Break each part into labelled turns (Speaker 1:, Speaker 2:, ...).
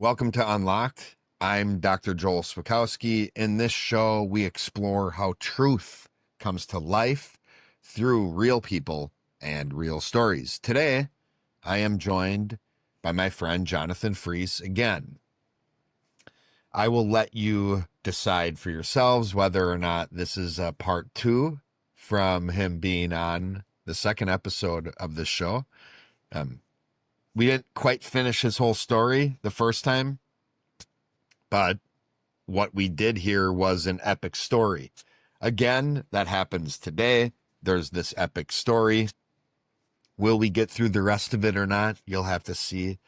Speaker 1: Welcome to Unlocked. I'm Dr. Joel Swakowski. In this show, we explore how truth comes to life through real people and real stories. Today, I am joined by my friend Jonathan Fries again. I will let you decide for yourselves whether or not this is a part two from him being on the second episode of this show. We didn't quite finish his whole story the first time, but what we did here was an epic story. Again, that happens today. There's this epic story. Will we get through the rest of it or not? You'll have to see.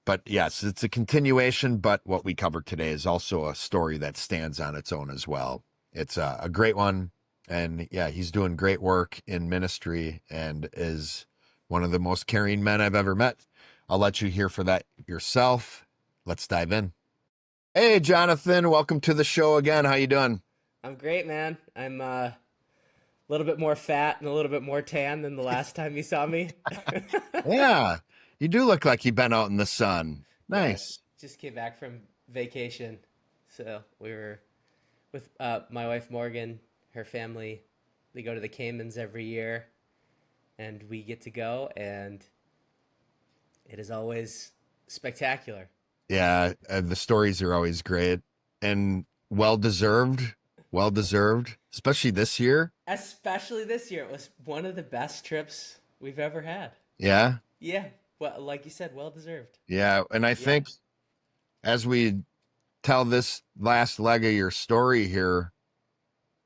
Speaker 1: But yes, it's a continuation, but what we covered today is also a story that stands on its own as well. It's a great one. And yeah, he's doing great work in ministry and is one of the most caring men I've ever met. I'll let you hear for that yourself. Let's dive in. Hey, Jonathan, welcome to the show again. How you doing?
Speaker 2: I'm great, man. I'm a little bit more fat and a little bit more tan than the last time you saw me.
Speaker 1: Yeah, you do look like you've been out in the sun.
Speaker 2: Yeah,
Speaker 1: Nice.
Speaker 2: just came back from vacation. So we were with my wife Morgan, her family. They go to the Caymans every year, and we get to go, and it is always spectacular.
Speaker 1: Yeah, the stories are always great and well-deserved, well-deserved, especially this year.
Speaker 2: Especially this year. It was one of the best trips we've ever had.
Speaker 1: Yeah,
Speaker 2: Yeah, well, like you said, well deserved.
Speaker 1: yeah. And I
Speaker 2: Yeah.
Speaker 1: think as we tell this last leg of your story here,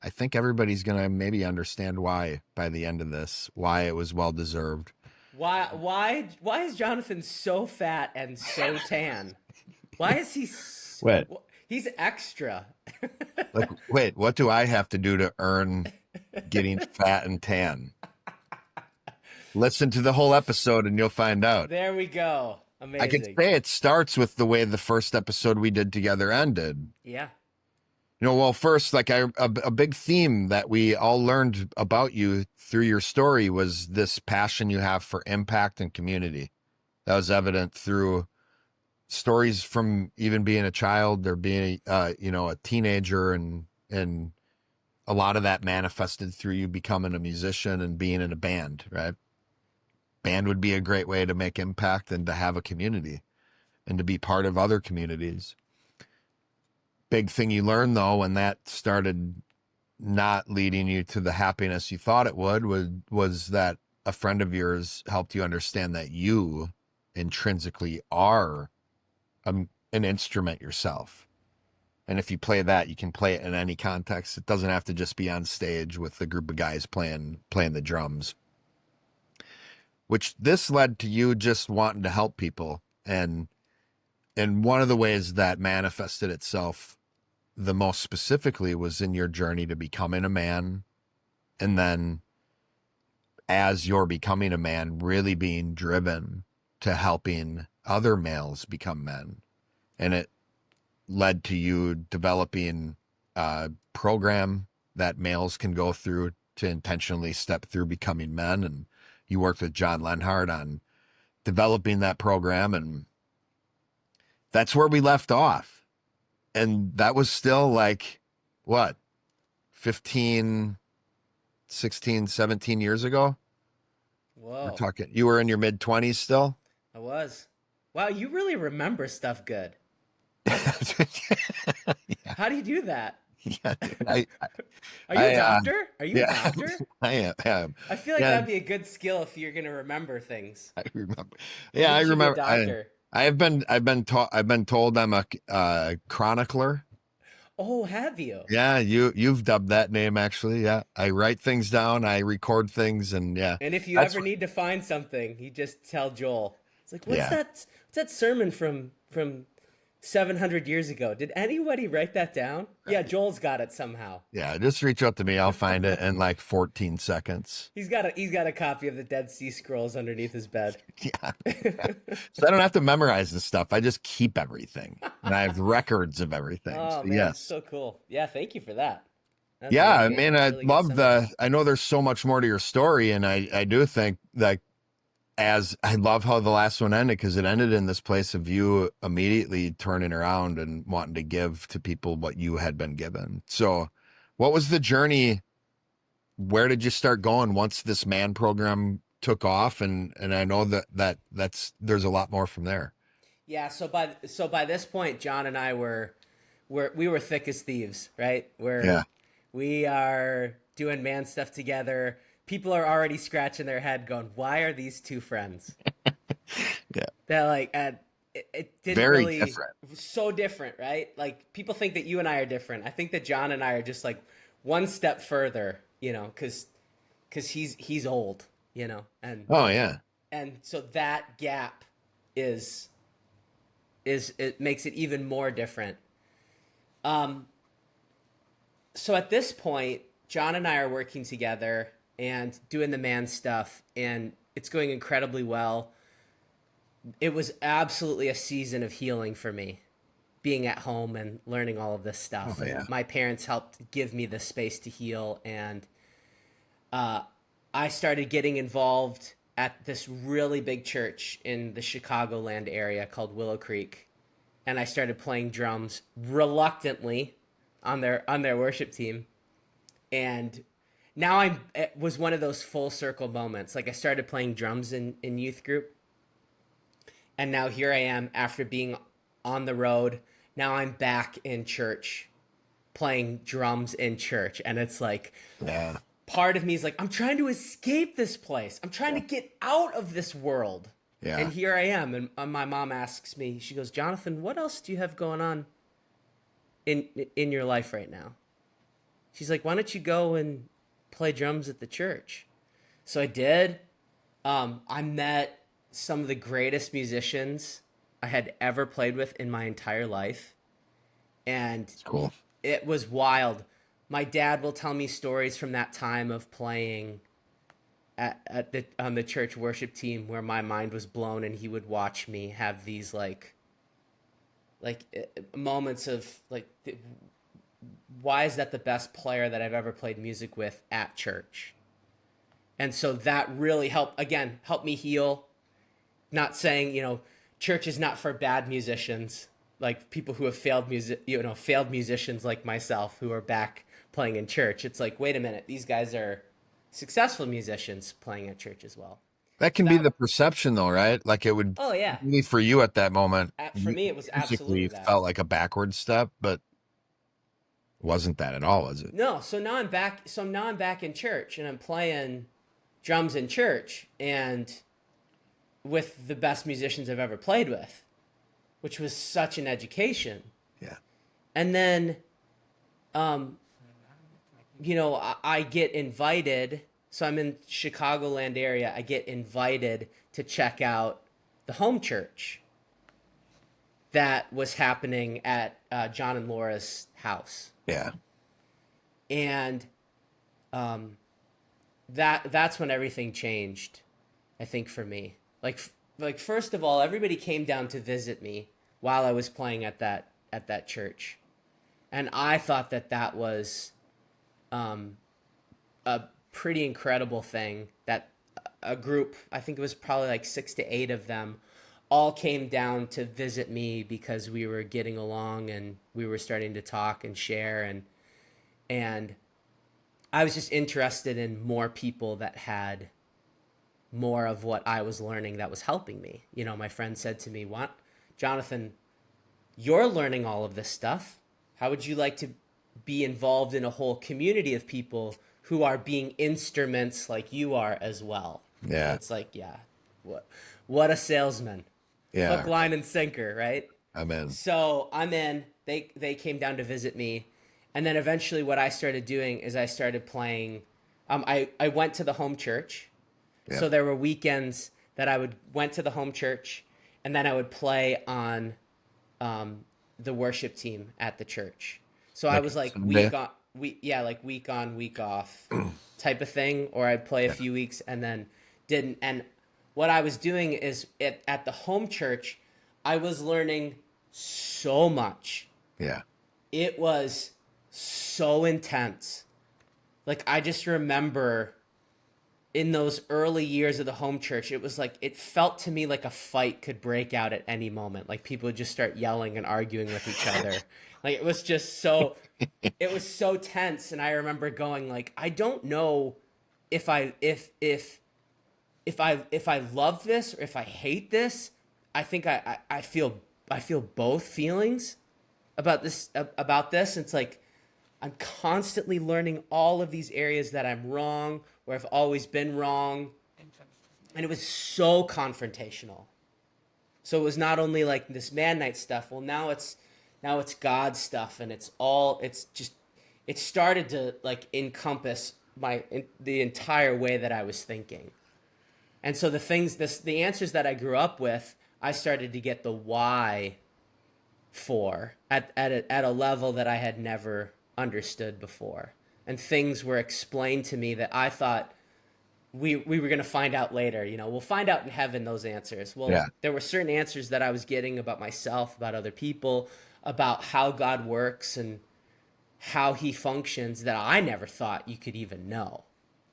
Speaker 1: I think everybody's going to maybe understand why by the end of this, why it was well-deserved.
Speaker 2: Why is Jonathan so fat and so tan? Why is he
Speaker 1: Wait.
Speaker 2: he's extra.
Speaker 1: Like, wait, what do I have to do to earn getting fat and tan? Listen to the whole episode and you'll find out.
Speaker 2: There we go.
Speaker 1: I could
Speaker 2: Amazing.
Speaker 1: say it starts with the way the first episode we did together ended.
Speaker 2: Yeah.
Speaker 1: Well, first, like a big theme that we all learned about you through your story was this passion you have for impact and community. That was evident through stories from even being a child or being, a teenager, and a lot of that manifested through you becoming a musician and being in a band, right? Band would be a great way to make impact and to have a community and to be part of other communities. Big thing you learned though, when that started not leading you to the happiness you thought it would, was that a friend of yours helped you understand that you intrinsically are an instrument yourself. And if you play that, you can play it in any context. It doesn't have to just be on stage with a group of guys playing the drums. Which this led to you just wanting to help people. And one of the ways that manifested itself the most specifically was in your journey to becoming a man. And then as you're becoming a man, really being driven to helping other males become men. And it led to you developing a program that males can go through to intentionally step through becoming men. And you worked with John Lenhart on developing that program. And that's where we left off. And that was still like, what, 15, 16, 17 years ago? We're
Speaker 2: Whoa.
Speaker 1: talking, you were in your mid-20s still?
Speaker 2: I was. Wow, you really remember stuff good.
Speaker 1: Yeah,
Speaker 2: How do you do that?
Speaker 1: yeah, dude,
Speaker 2: Are you a doctor? Are you a
Speaker 1: yeah,
Speaker 2: doctor?
Speaker 1: I am.
Speaker 2: I feel like
Speaker 1: Yeah,
Speaker 2: that'd be a good skill if you're gonna remember things.
Speaker 1: I remember.
Speaker 2: When
Speaker 1: Yeah, I
Speaker 2: did you be a
Speaker 1: remember.
Speaker 2: doctor?
Speaker 1: I've been told I'm a chronicler.
Speaker 2: Oh, have you?
Speaker 1: Yeah, you've dubbed that name actually. Yeah, I write things down, I record things, and yeah,
Speaker 2: And if you
Speaker 1: that's
Speaker 2: ever need to find something, you just tell Joel. It's like,
Speaker 1: yeah.
Speaker 2: what's that sermon from 700 years ago? Did anybody write that down? Yeah, Joel's got it somehow.
Speaker 1: Yeah, just reach out to me. I'll find it in like 14 seconds.
Speaker 2: He's got a copy of the Dead Sea Scrolls underneath his bed.
Speaker 1: Yeah. So I don't have to memorize this stuff. I just keep everything. And I have records of everything.
Speaker 2: Oh
Speaker 1: So
Speaker 2: man,
Speaker 1: yes.
Speaker 2: so cool. Yeah, thank you for that. That's
Speaker 1: Yeah, I
Speaker 2: really good.
Speaker 1: mean, I
Speaker 2: Really good
Speaker 1: love
Speaker 2: summary.
Speaker 1: I know there's so much more to your story, and I do think that as I love how the last one ended, because it ended in this place of you immediately turning around and wanting to give to people what you had been given. So what was the journey? Where did you start going once this man program took off? And I know that's there's a lot more from there.
Speaker 2: Yeah, so by this point, John and I we were thick as thieves, right?
Speaker 1: Yeah.
Speaker 2: We are doing man stuff together. People are already scratching their head, going, "Why are these two friends?"
Speaker 1: Yeah.
Speaker 2: They're like, it didn't
Speaker 1: Very
Speaker 2: really
Speaker 1: different.
Speaker 2: so different, right? Like people think that you and I are different. I think that John and I are just like one step further, because he's old, and
Speaker 1: Oh yeah.
Speaker 2: so that gap is it makes it even more different. Um, so at this point, John and I are working together and doing the man stuff, and it's going incredibly well. It was absolutely a season of healing for me, being at home and learning all of this
Speaker 1: Oh
Speaker 2: stuff.
Speaker 1: yeah.
Speaker 2: And my parents helped give me the space to heal, and uh, I started getting involved at this really big church in the Chicagoland area called Willow Creek, and I started playing drums reluctantly on their worship team. And now it was one of those full circle moments. Like I started playing drums in youth group, and now here I am after being on the road. Now I'm back in church playing drums in church, and it's like
Speaker 1: Yeah.
Speaker 2: part of me is like, I'm trying to escape this place. I'm trying to get out of this world. And
Speaker 1: Yeah.
Speaker 2: here I am. And my mom asks me, she goes, Jonathan, what else do you have going on in your life right now? She's like, why don't you go and play drums at the church? So I did. I met some of the greatest musicians I had ever played with in my entire life. And
Speaker 1: It's cool.
Speaker 2: it was wild. My dad will tell me stories from that time of playing on the church worship team where my mind was blown, and he would watch me have these moments of like, why is that the best player that I've ever played music with at church? And so that really helped me heal. Not saying, church is not for bad musicians, like people who have failed musicians like myself who are back playing in church. It's like, wait a minute, these guys are successful musicians playing at church as well.
Speaker 1: That
Speaker 2: So
Speaker 1: can be
Speaker 2: that,
Speaker 1: the perception though, right? Like it would
Speaker 2: oh yeah,
Speaker 1: be for you at that moment.
Speaker 2: for me it was
Speaker 1: Musically
Speaker 2: absolutely that.
Speaker 1: felt like a backward step, but wasn't that at all, was it?
Speaker 2: No, so now I'm back. So now I'm back in church, and I'm playing drums in church, and with the best musicians I've ever played with, which was such an education.
Speaker 1: Yeah.
Speaker 2: And then, um, I get invited. So I'm in Chicagoland area. I get invited to check out the home church that was happening at John and Laura's house,
Speaker 1: Yeah.
Speaker 2: and that's when everything changed. I think for me, like first of all, everybody came down to visit me while I was playing at that church, and I thought that was a pretty incredible thing that a group, I think it was probably like 6 to 8 of them, all came down to visit me because we were getting along and we were starting to talk and share, and I was just interested in more people that had more of what I was learning that was helping me. My friend said to me, "What, Jonathan, you're learning all of this stuff. How would you like to be involved in a whole community of people who are being instruments like you are as well?" And
Speaker 1: Yeah.
Speaker 2: it's like, yeah, what a salesman. Hook,
Speaker 1: Yeah.
Speaker 2: line, and sinker, right?
Speaker 1: I'm in.
Speaker 2: So I'm in. They came down to visit me, and then eventually, what I started doing is I started playing. I went to the home church,
Speaker 1: Yeah.
Speaker 2: so there were weekends that I went to the home church, and then I would play on the worship team at the church. So I
Speaker 1: Like
Speaker 2: was like
Speaker 1: Sunday.
Speaker 2: week on, week off type of thing, or I'd play a
Speaker 1: Yeah.
Speaker 2: few weeks and then didn't. And what I was doing is at the home church, I was learning so much.
Speaker 1: Yeah.
Speaker 2: It was so intense. Like I just remember in those early years of the home church, it was like, it felt to me like a fight could break out at any moment. Like people would just start yelling and arguing with each other. Like it was just so, it was so tense. And I remember going like, I don't know if I love this or if I hate this. I think I feel both feelings about this. It's like I'm constantly learning all of these areas that I'm wrong, where I've always been wrong. And it was so confrontational. So it was not only like this man night stuff. Well, now it's God stuff, and it started to like encompass the entire way that I was thinking. And so the answers that I grew up with, I started to get the why for at a level that I had never understood before. And things were explained to me that I thought we were going to find out later. We'll find out in heaven those answers. Well,
Speaker 1: Yeah.
Speaker 2: there were certain answers that I was getting about myself, about other people, about how God works and how he functions that I never thought you could even know.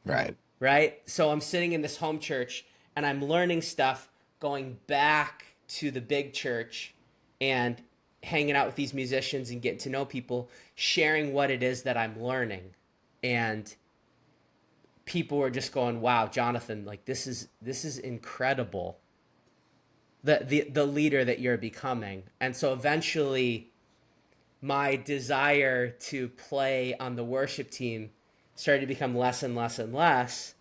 Speaker 1: Right.
Speaker 2: Right? So I'm sitting in this home church and I'm learning stuff, going back to the big church and hanging out with these musicians and getting to know people, sharing what it is that I'm learning. And people were just going, wow, Jonathan, like this is incredible. The leader that you're becoming. And so eventually my desire to play on the worship team started to become less and less and less.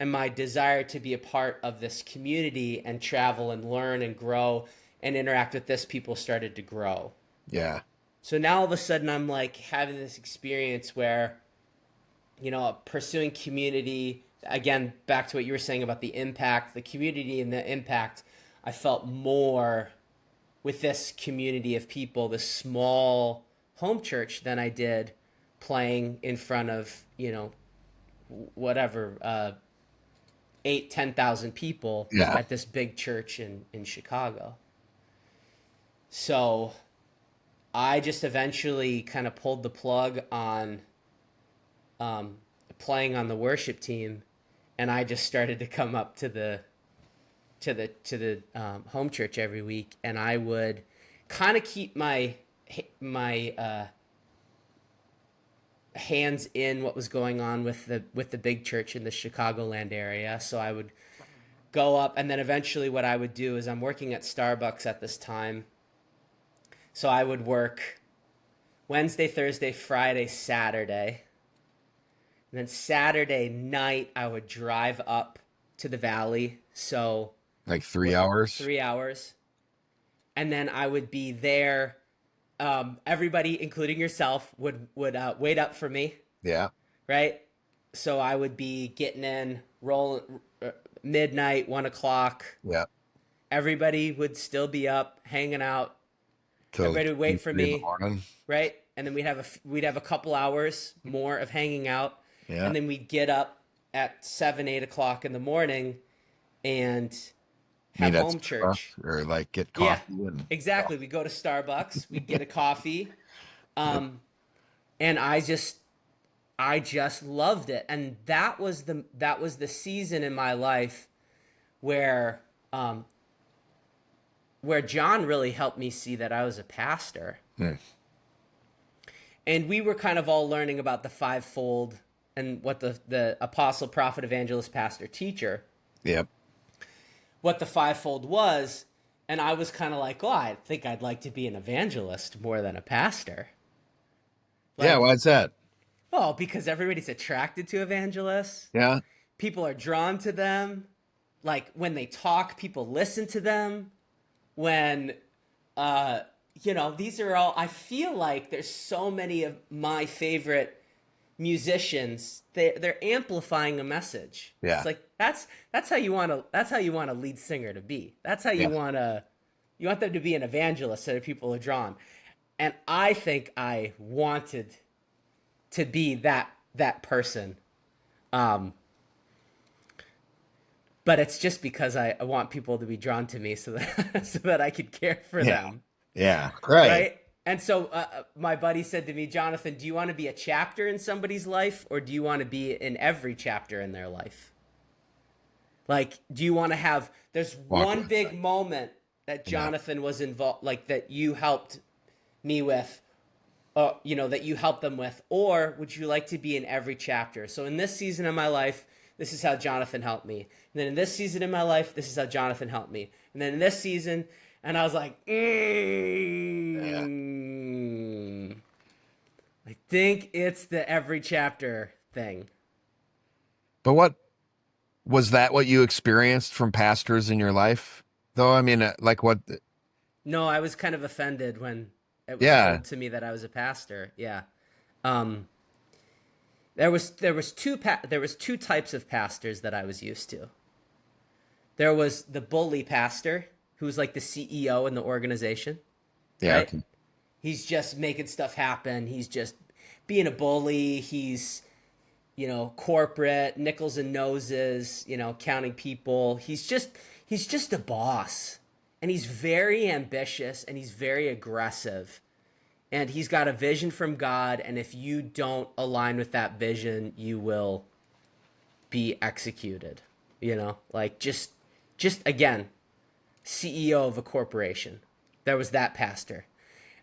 Speaker 2: And my desire to be a part of this community and travel and learn and grow and interact with this people started to grow.
Speaker 1: Yeah.
Speaker 2: So now all of a sudden I'm like having this experience where, pursuing community, again, back to what you were saying about the impact, the community and the impact, I felt more with this community of people, this small home church, than I did playing in front of, whatever, 10,000 people at this big church in Chicago. So I just eventually kind of pulled the plug on playing on the worship team, and I just started to come up to the home church every week, and I would kind of keep my hands in what was going on with the big church in the Chicagoland area. So I would go up, and then eventually what I would do is I'm working at Starbucks at this time. So I would work Wednesday, Thursday, Friday, Saturday. And then Saturday night I would drive up to the valley. So
Speaker 1: like 3 hours.
Speaker 2: 3 hours. And then I would be there. Everybody, including yourself, would wait up for me.
Speaker 1: Yeah.
Speaker 2: Right. So I would be getting in, rolling midnight, 1 o'clock.
Speaker 1: Yeah.
Speaker 2: Everybody would still be up, hanging out. Everybody would wait for me. Right. And then we'd have a couple hours more of hanging out.
Speaker 1: Yeah.
Speaker 2: And then we'd get up at 7, 8 o'clock in the morning and have home church,
Speaker 1: or like get coffee.
Speaker 2: Yeah, exactly. We go to Starbucks, we get a coffee, and I just loved it. And that was the season in my life where John really helped me see that I was a pastor. And we were kind of all learning about the fivefold and what the apostle, prophet, evangelist, pastor, teacher.
Speaker 1: Yep.
Speaker 2: What the fivefold was, and I was kind of like, oh, I think I'd like to be an evangelist more than a pastor.
Speaker 1: Yeah, why's that?
Speaker 2: Oh, because everybody's attracted to evangelists.
Speaker 1: Yeah.
Speaker 2: People are drawn to them. Like, when they talk, people listen to them. When, these are all, I feel like there's so many of my favorite musicians, they're amplifying a message.
Speaker 1: Yeah.
Speaker 2: It's like that's how you want a lead singer to be. That's how you want them to be an evangelist so that people are drawn. And I think I wanted to be that person. But it's just because I want people to be drawn to me so that I could care for them.
Speaker 1: Yeah. Right.
Speaker 2: And so my buddy said to me, Jonathan, do you want to be a chapter in somebody's life, or do you want to be in every chapter in their life? Like, do you want to have, there's
Speaker 1: Walk
Speaker 2: one
Speaker 1: away.
Speaker 2: big moment that
Speaker 1: Yeah.
Speaker 2: Jonathan was involved, like that you helped me with, you know, that you helped them with, or would you like to be in every chapter? So in this season of my life, this is how Jonathan helped me. And then in this season of my life, this is how Jonathan helped me. And then in this season, and I was like,
Speaker 1: Yeah.
Speaker 2: I think it's the every chapter thing.
Speaker 1: But was that what you experienced from pastors in your life? Though, I mean, like what?
Speaker 2: No, I was kind of offended when it was
Speaker 1: Yeah.
Speaker 2: told to me that I was a pastor. Yeah. Um, there was two types of pastors that I was used to. There was the bully pastor, who's like the CEO in the organization,
Speaker 1: Yeah.
Speaker 2: right?
Speaker 1: Okay.
Speaker 2: He's just making stuff happen. He's just being a bully. He's, you know, corporate, nickels and noses, you know, counting people. He's just a boss. And he's very ambitious and he's very aggressive. And he's got a vision from God, and if you don't align with that vision, you will be executed. You know, like just again, CEO of a corporation. There was that pastor.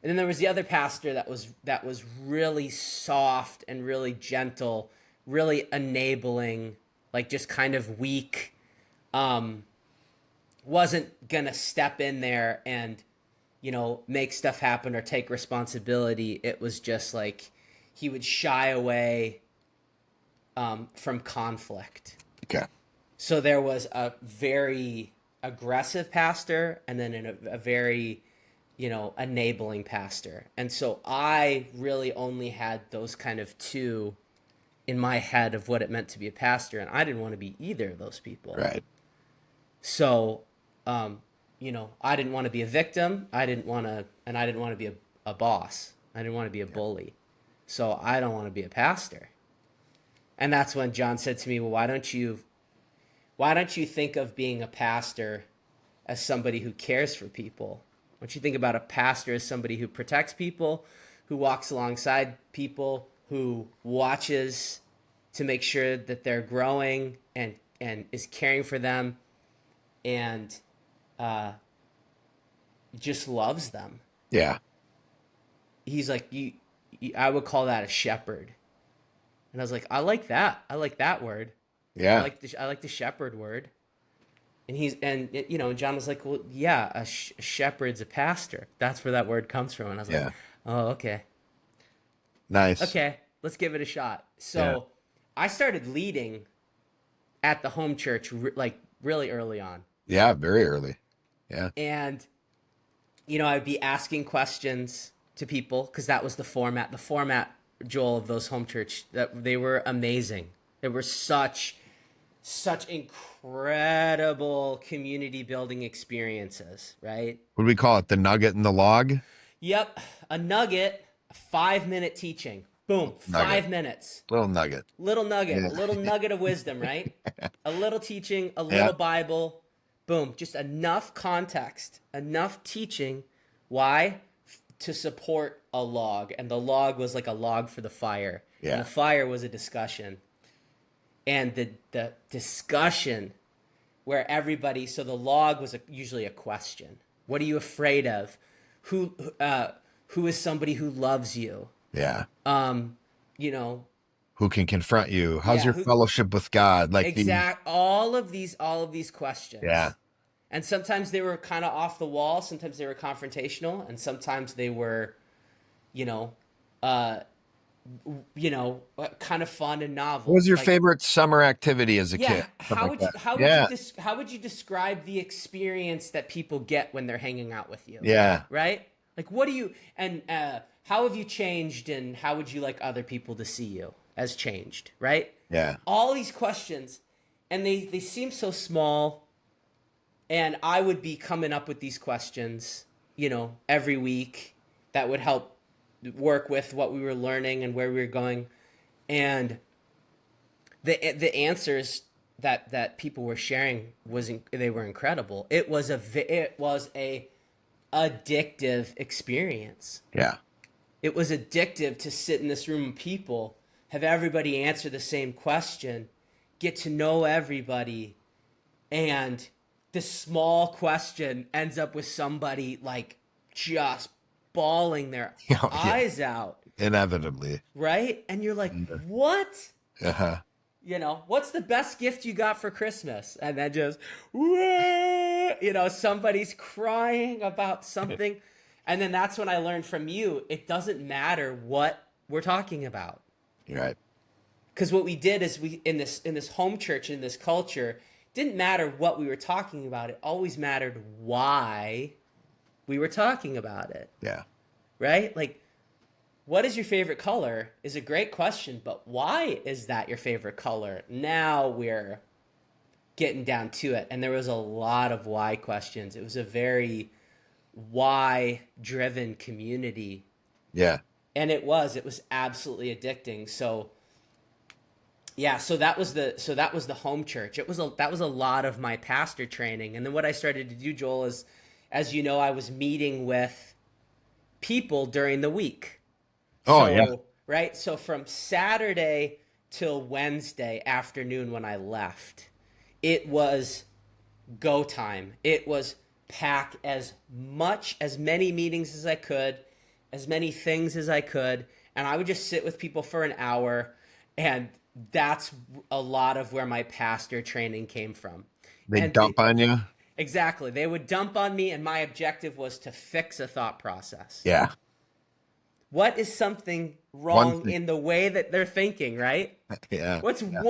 Speaker 2: And then there was the other pastor that was really soft and really gentle, really enabling, like just kind of weak. Wasn't gonna step in there and, you know, make stuff happen or take responsibility. It was just like he would shy away from conflict.
Speaker 1: Okay.
Speaker 2: So there was a very aggressive pastor and then a very, you know, enabling pastor. And so I really only had those kind of two in my head of what it meant to be a pastor. And I didn't want to be either of those people.
Speaker 1: Right.
Speaker 2: So, you know, I didn't want to be a victim. I didn't want to be a boss. I didn't want to be a bully. So I don't want to be a pastor. And that's when John said to me, well, why don't you think of being a pastor as somebody who cares for people? Why don't you think about a pastor as somebody who protects people, who walks alongside people, who watches to make sure that they're growing and is caring for them and just loves them.
Speaker 1: Yeah.
Speaker 2: He's like, I would call that a shepherd. And I was like, I like that. I like that word.
Speaker 1: Yeah.
Speaker 2: I like the shepherd word. And you know, John was like, well, yeah, a shepherd's a pastor. That's where that word comes from. And I was
Speaker 1: Yeah.
Speaker 2: like, oh, okay.
Speaker 1: Nice.
Speaker 2: Okay, let's give it a shot. So
Speaker 1: Yeah.
Speaker 2: I started leading at the home church like really early on.
Speaker 1: Yeah. Very early. Yeah.
Speaker 2: And, you know, I'd be asking questions to people because that was the format. The format, Joel, of those home church, that they were amazing. They were such incredible community building experiences, right?
Speaker 1: What do we call it? The nugget and the log?
Speaker 2: Yep, a nugget, a 5-minute teaching. Boom,
Speaker 1: Nugget.
Speaker 2: 5 minutes.
Speaker 1: Little nugget.
Speaker 2: Little nugget,
Speaker 1: Yeah.
Speaker 2: a little nugget of wisdom, right? A little teaching, a
Speaker 1: Yeah.
Speaker 2: little Bible. Boom, just enough context, enough teaching. Why? To support a log. And the log was like a log for the fire.
Speaker 1: Yeah.
Speaker 2: And the fire was a discussion. And the discussion where everybody, so the log was usually a question. What are you afraid of? Who is somebody who loves you?
Speaker 1: Yeah.
Speaker 2: You know,
Speaker 1: Who can confront you? How's
Speaker 2: Yeah,
Speaker 1: your fellowship with God? Like
Speaker 2: all of these questions.
Speaker 1: Yeah.
Speaker 2: And sometimes they were kind of off the wall, sometimes they were confrontational, and sometimes they were, you know, kind of fun and novel.
Speaker 1: What was your
Speaker 2: Like,
Speaker 1: favorite summer activity as a
Speaker 2: yeah,
Speaker 1: kid?
Speaker 2: how would you
Speaker 1: Yeah.
Speaker 2: how would you describe the experience that people get when they're hanging out with you?
Speaker 1: Yeah.
Speaker 2: Right? Like, what do you and how have you changed, and how would you like other people to see you as changed? Right?
Speaker 1: Yeah.
Speaker 2: All these questions, and they seem so small. And I would be coming up with these questions, you know, every week that would help work with what we were learning and where we were going. And the answers that people were sharing they were incredible. It was a addictive experience.
Speaker 1: Yeah.
Speaker 2: It was addictive to sit in this room of people, have everybody answer the same question, get to know everybody, And this small question ends up with somebody like just bawling their
Speaker 1: Oh, yeah.
Speaker 2: eyes out,
Speaker 1: Inevitably.
Speaker 2: right? And you're like, what?
Speaker 1: Uh-huh.
Speaker 2: What's the best gift you got for Christmas? And then just, somebody's crying about something. And then that's when I learned from you, it doesn't matter what we're talking about.
Speaker 1: You're right.
Speaker 2: Because what we did is we in this home church, in this culture, didn't matter what we were talking about. It always mattered why we were talking about it.
Speaker 1: Yeah.
Speaker 2: Right? Like, what is your favorite color is a great question, but why is that your favorite color? Now we're getting down to it. And there was a lot of why questions. It was a very why driven community.
Speaker 1: Yeah.
Speaker 2: And it was absolutely addicting. So yeah, so that was the home church. That was a lot of my pastor training. And then what I started to do, Joel, is, as you know, I was meeting with people during the week.
Speaker 1: Oh,
Speaker 2: So,
Speaker 1: yeah.
Speaker 2: right? So from Saturday till Wednesday afternoon when I left, it was go time. It was pack as many meetings as I could, as many things as I could, and I would just sit with people for an hour, and that's a lot of where my pastor training came from.
Speaker 1: They
Speaker 2: And
Speaker 1: dump on you.
Speaker 2: exactly, they would dump on me, and my objective was to fix a thought process.
Speaker 1: Yeah.
Speaker 2: What is something
Speaker 1: One
Speaker 2: wrong
Speaker 1: thing.
Speaker 2: in the way that they're thinking, right?
Speaker 1: Yeah.
Speaker 2: What's
Speaker 1: Yeah.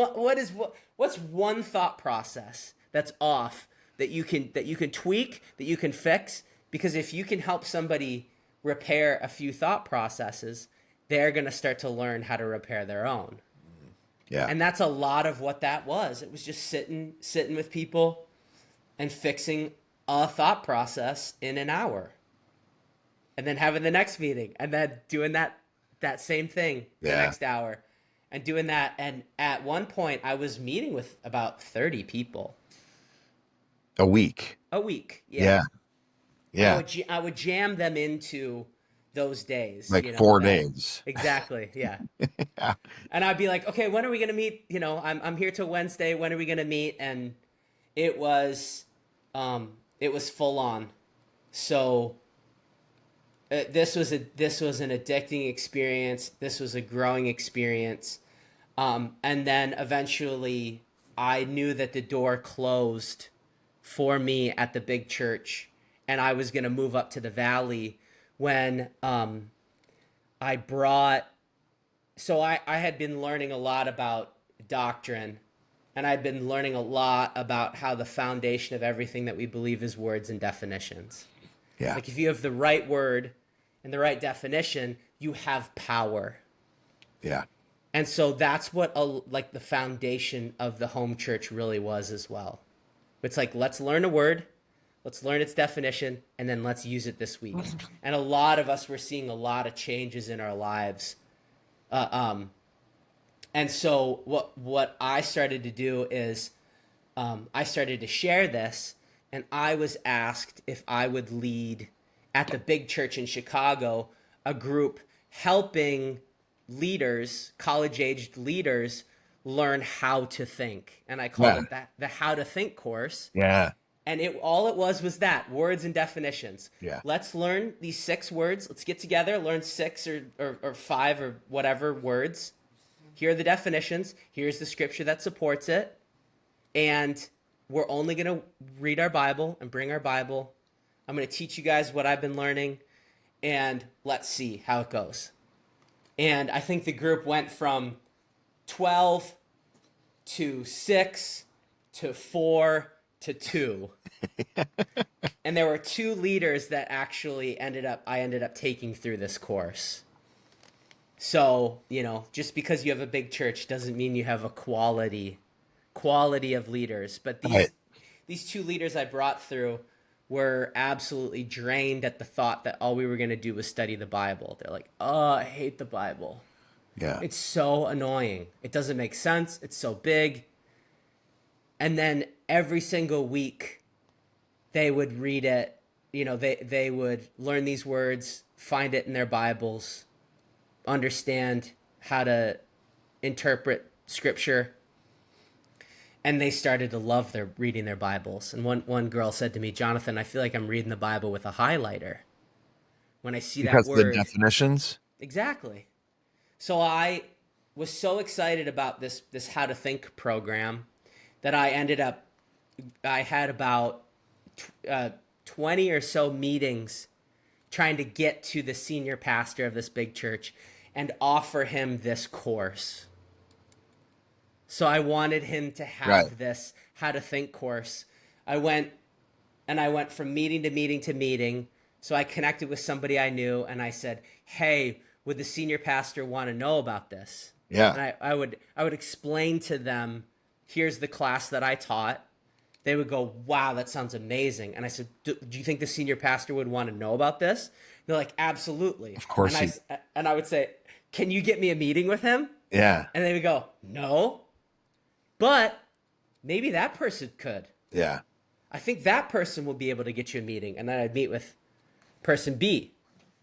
Speaker 2: what's one thought process that's off that you can tweak, that you can fix? Because if you can help somebody repair a few thought processes, they're going to start to learn how to repair their own.
Speaker 1: Yeah.
Speaker 2: And that's a lot of what that was. It was just sitting with people and fixing a thought process in an hour. And then having the next meeting, and then doing that same thing the
Speaker 1: Yeah.
Speaker 2: next hour, and doing that. And at one point, I was meeting with about 30 people
Speaker 1: A week.
Speaker 2: a week.
Speaker 1: Yeah.
Speaker 2: Yeah.
Speaker 1: Yeah.
Speaker 2: I would jam them into those days.
Speaker 1: Like 4 days.
Speaker 2: Exactly. Yeah.
Speaker 1: Yeah.
Speaker 2: And I'd be like, okay, when are we gonna meet? I'm here till Wednesday. When are we gonna meet? And it was full on. So. This was an addicting experience. This was a growing experience, and then eventually, I knew that the door closed for me at the big church, and I was going to move up to the valley when I brought. So I had been learning a lot about doctrine, and I'd been learning a lot about how the foundation of everything that we believe is words and definitions.
Speaker 1: Yeah.
Speaker 2: Like if you have the right word and the right definition, you have power.
Speaker 1: Yeah.
Speaker 2: And so that's what like the foundation of the home church really was as well. It's like, let's learn a word, let's learn its definition, and then let's use it this week. And a lot of us were seeing a lot of changes in our lives. And so what I started to do is I started to share this, and I was asked if I would lead at the big church in Chicago a group helping leaders, college-aged leaders, learn how to think. And I called it the How to Think course.
Speaker 1: Yeah.
Speaker 2: And all it was that, words and definitions.
Speaker 1: Yeah.
Speaker 2: Let's learn these 6 words. Let's get together, learn 6 or 5 or whatever words. Here are the definitions. Here's the scripture that supports it. And we're only going to read our Bible and bring our Bible. I'm going to teach you guys what I've been learning, and let's see how it goes. And I think the group went from 12 to 6 to 4 to 2. And there were 2 leaders that actually I ended up taking through this course. So, just because you have a big church doesn't mean you have a quality of leaders. But these 2 leaders I brought through were absolutely drained at the thought that all we were going to do was study the Bible. They're like, oh, I hate the Bible.
Speaker 1: Yeah.
Speaker 2: It's so annoying. It doesn't make sense. It's so big. And then every single week they would read it. They would learn these words, find it in their Bibles, understand how to interpret scripture. and they started to love their reading their Bibles. And one girl said to me, Jonathan, I feel like I'm reading the Bible with a highlighter when I see that
Speaker 1: Because of the
Speaker 2: word.
Speaker 1: definitions.
Speaker 2: Exactly. So I was so excited about this How to Think program that I had about 20 or so meetings trying to get to the senior pastor of this big church and offer him this course. So I wanted him to
Speaker 1: Right.
Speaker 2: have this How to Think course. I went I went from meeting to meeting to meeting. So I connected with somebody I knew and I said, "Hey, would the senior pastor want to know about this?"
Speaker 1: Yeah.
Speaker 2: And I would explain to them, "Here's the class that I taught." They would go, "Wow, that sounds amazing." And I said, "Do you think the senior pastor would want to know about this?" They're like, "Absolutely."
Speaker 1: Of course he.
Speaker 2: And I would say, "Can you get me a meeting with him?"
Speaker 1: Yeah.
Speaker 2: And they would go, "No, but maybe that person could.
Speaker 1: Yeah.
Speaker 2: I think that person will be able to get you a meeting." And then I'd meet with person B,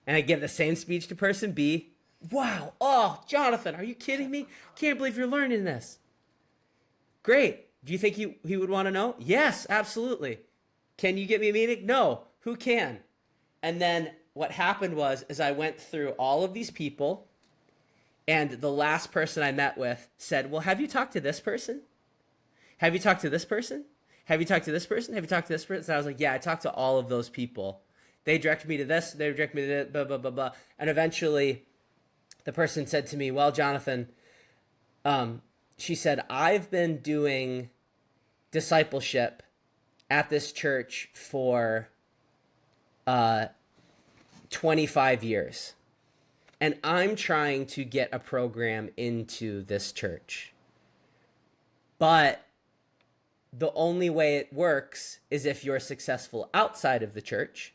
Speaker 2: and I'd give the same speech to person B. "Wow, oh, Jonathan, are you kidding me? Can't believe you're learning this. Great. Do you think he would want to know?" "Yes, absolutely." "Can you get me a meeting?" "No. Who can?" And then what happened was, as I went through all of these people, and the last person I met with said, "Well, have you talked to this person? Have you talked to this person? Have you talked to this person? Have you talked to this person?" And I was like, "Yeah, I talked to all of those people. They directed me to this. They directed me to that, blah, blah, blah, blah." And eventually the person said to me, "Well, Jonathan," she said, "I've been doing discipleship at this church for 25 years. And I'm trying to get a program into this church. But the only way it works is if you're successful outside of the church.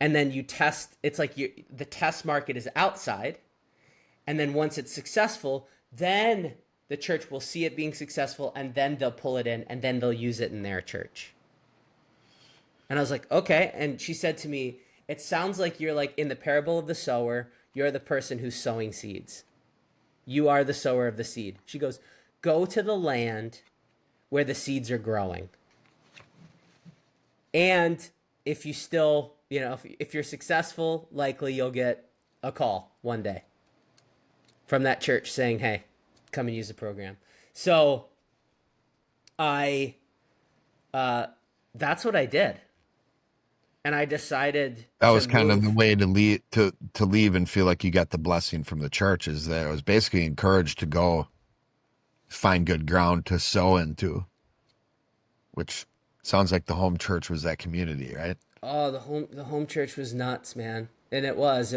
Speaker 2: And then you test, it's like the test market is outside. And then once it's successful, then the church will see it being successful and then they'll pull it in and then they'll use it in their church." And I was like, "Okay." And she said to me, "It sounds like you're like in the parable of the sower. You're the person who's sowing seeds. You are the sower of the seed." She goes, "Go to the land where the seeds are growing. And if you still, if you're successful, likely you'll get a call one day from that church saying, 'Hey, come and use the program.'" So I, that's what I did. And I decided
Speaker 1: That
Speaker 2: to
Speaker 1: was kind of the
Speaker 2: move.
Speaker 1: way to leave to leave and feel like you got the blessing from the church, is that I was basically encouraged to go find good ground to sow into, which sounds like the home church was that community, right?
Speaker 2: Oh, the home church was nuts, man. And it was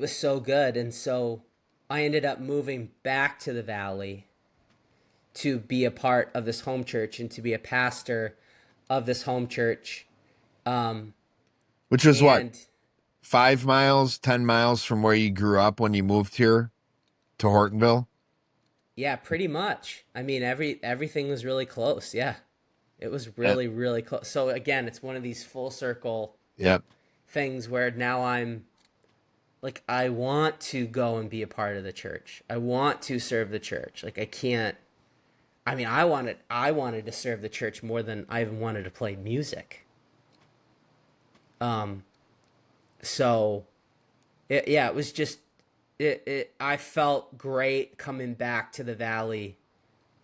Speaker 2: so good. And so I ended up moving back to the valley to be a part of this home church and to be a pastor of this home church.
Speaker 1: Which was what,
Speaker 2: And
Speaker 1: 5 miles, 10 miles from where you grew up when you moved here to Hortonville.
Speaker 2: yeah, pretty much. I mean, everything was really close. Yeah. It was
Speaker 1: Yep.
Speaker 2: really, really close. So again, it's one of these full circle
Speaker 1: Yep.
Speaker 2: things where now I'm like, I want to go and be a part of the church. I want to serve the church. Like I can't. I mean, I wanted to serve the church more than I even wanted to play music. Um, so yeah, it was just I felt great coming back to the valley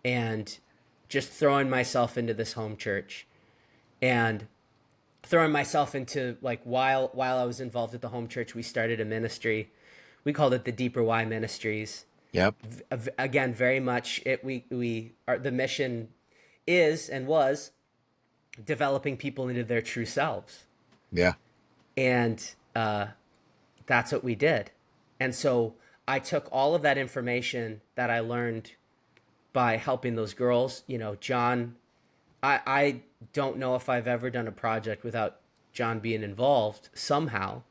Speaker 2: and just throwing myself into this home church and throwing myself into, like, while I was involved at the home church, we started a ministry. We called it the Deeper Why Ministries.
Speaker 1: Yep.
Speaker 2: Again, very much the mission is and was developing people into their true selves.
Speaker 1: Yeah.
Speaker 2: And that's what we did. And so I took all of that information that I learned by helping those girls. John, I don't know if I've ever done a project without John being involved somehow.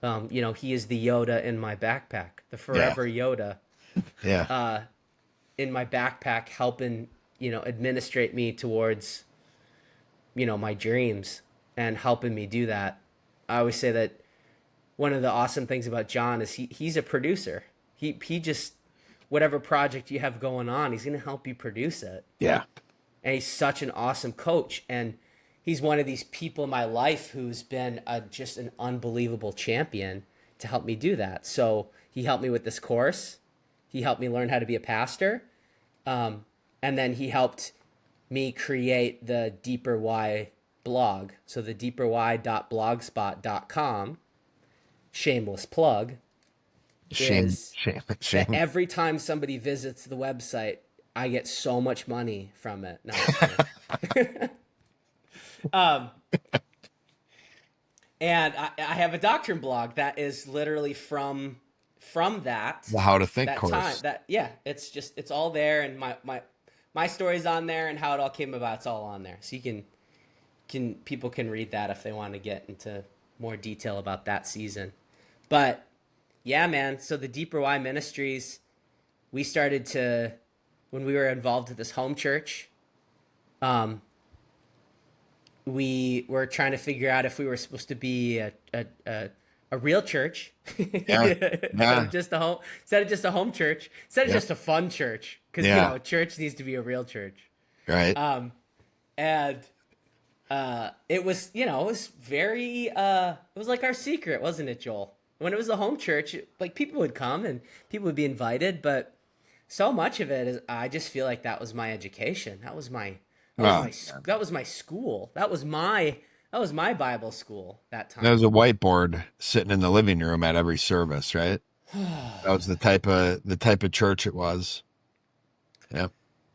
Speaker 2: He is the Yoda in my backpack, the
Speaker 1: Yeah.
Speaker 2: forever Yoda
Speaker 1: Yeah.
Speaker 2: in my backpack, helping, administrate me towards, my dreams and helping me do that. I always say that one of the awesome things about John is he's a producer. He just whatever project you have going on. He's going to help you produce it.
Speaker 1: Yeah.
Speaker 2: And he's such an awesome coach. And he's one of these people in my life who's been just an unbelievable champion to help me do that. So he helped me with this course. He helped me learn how to be a pastor. And then he helped me create the Deeper Why blog. So the deeperwhy.blogspot.com, shameless plug, is that every time somebody visits the website, I get so much money from it. No, and I have a doctrine blog that is literally from that.
Speaker 1: The How to Think
Speaker 2: that
Speaker 1: course.
Speaker 2: Time, it's all there, and my story's on there, and how it all came about. It's all on there, so you can people can read that if they want to get into more detail about that season. But yeah, man. So the Deeper Why Ministries, we started to, when we were involved with this home church, we were trying to figure out if we were supposed to be a real church, instead of just a home church, instead of just a fun church, because church needs to be a real church,
Speaker 1: right?
Speaker 2: And it was very it was like our secret, wasn't it, Joel? When it was a home church, like people would come and people would be invited, but so much of it is, I just feel like that was my education. That was my school. That was my Bible school that time.
Speaker 1: There was a whiteboard sitting in the living room at every service, right? That was the type of church it was. Yeah.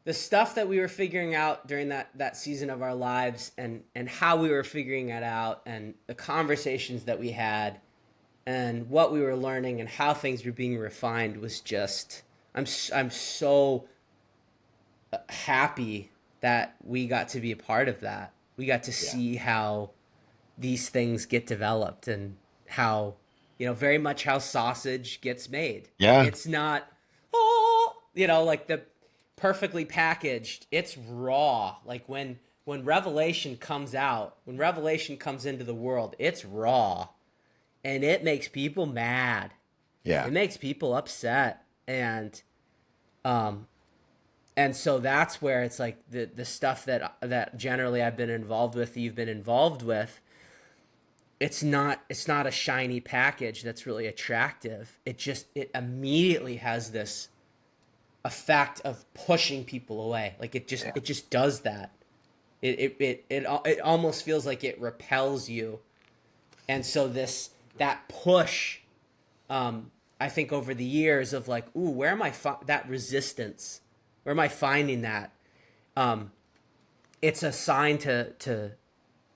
Speaker 2: The stuff that we were figuring out during that season of our lives, and how we were figuring it out, and the conversations that we had, and what we were learning, and how things were being refined, was just, I'm so happy that we got to be a part of that. We got to see how these things get developed, and how, very much how sausage gets made.
Speaker 1: Yeah.
Speaker 2: It's not, like the perfectly packaged. It's raw. Like when Revelation comes out, when Revelation comes into the world, it's raw. And it makes people mad.
Speaker 1: Yeah.
Speaker 2: It makes people upset. And so that's where it's like the stuff that generally I've been involved with, you've been involved with, it's not a shiny package that's really attractive. It immediately has this effect of pushing people away. Like it just does that. It almost feels like it repels you. And so that push, I think over the years of like, ooh, where am I that resistance? Where am I finding that? It's a sign to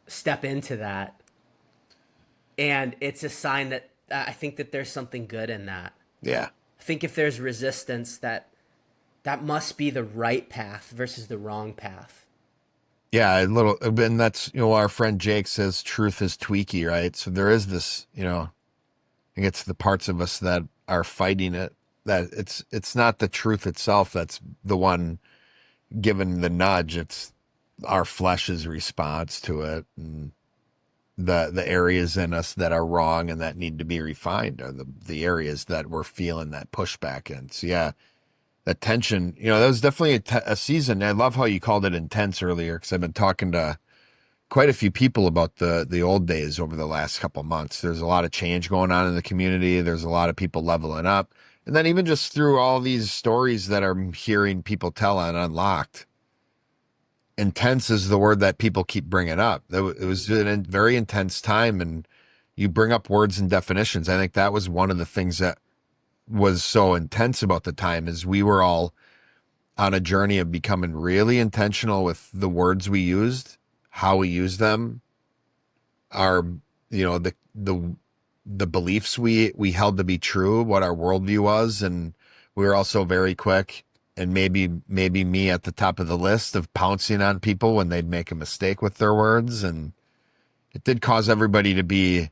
Speaker 2: step into that. And it's a sign that I think that there's something good in that.
Speaker 1: Yeah.
Speaker 2: I think if there's resistance, that must be the right path versus the wrong path.
Speaker 1: Yeah, and that's, our friend Jake says truth is tweaky, right? So there is this, I think it's the parts of us that are fighting it, that it's not the truth itself that's the one given the nudge. It's our flesh's response to it, and the areas in us that are wrong and that need to be refined are the areas that we're feeling that pushback in. So yeah, that tension, that was definitely a season. I love how you called it intense earlier, because I've been talking to quite a few people about the old days over the last couple of months. There's a lot of change going on in the community. There's a lot of people leveling up. And then even just through all these stories that I'm hearing people tell on Unlocked, intense is the word that people keep bringing up. It was a very intense time, and you bring up words and definitions. I think that was one of the things that was so intense about the time, is we were all on a journey of becoming really intentional with the words we used, how we used them, our, the beliefs we held to be true, what our worldview was. And we were also very quick, and maybe me at the top of the list, of pouncing on people when they'd make a mistake with their words. And it did cause everybody to be,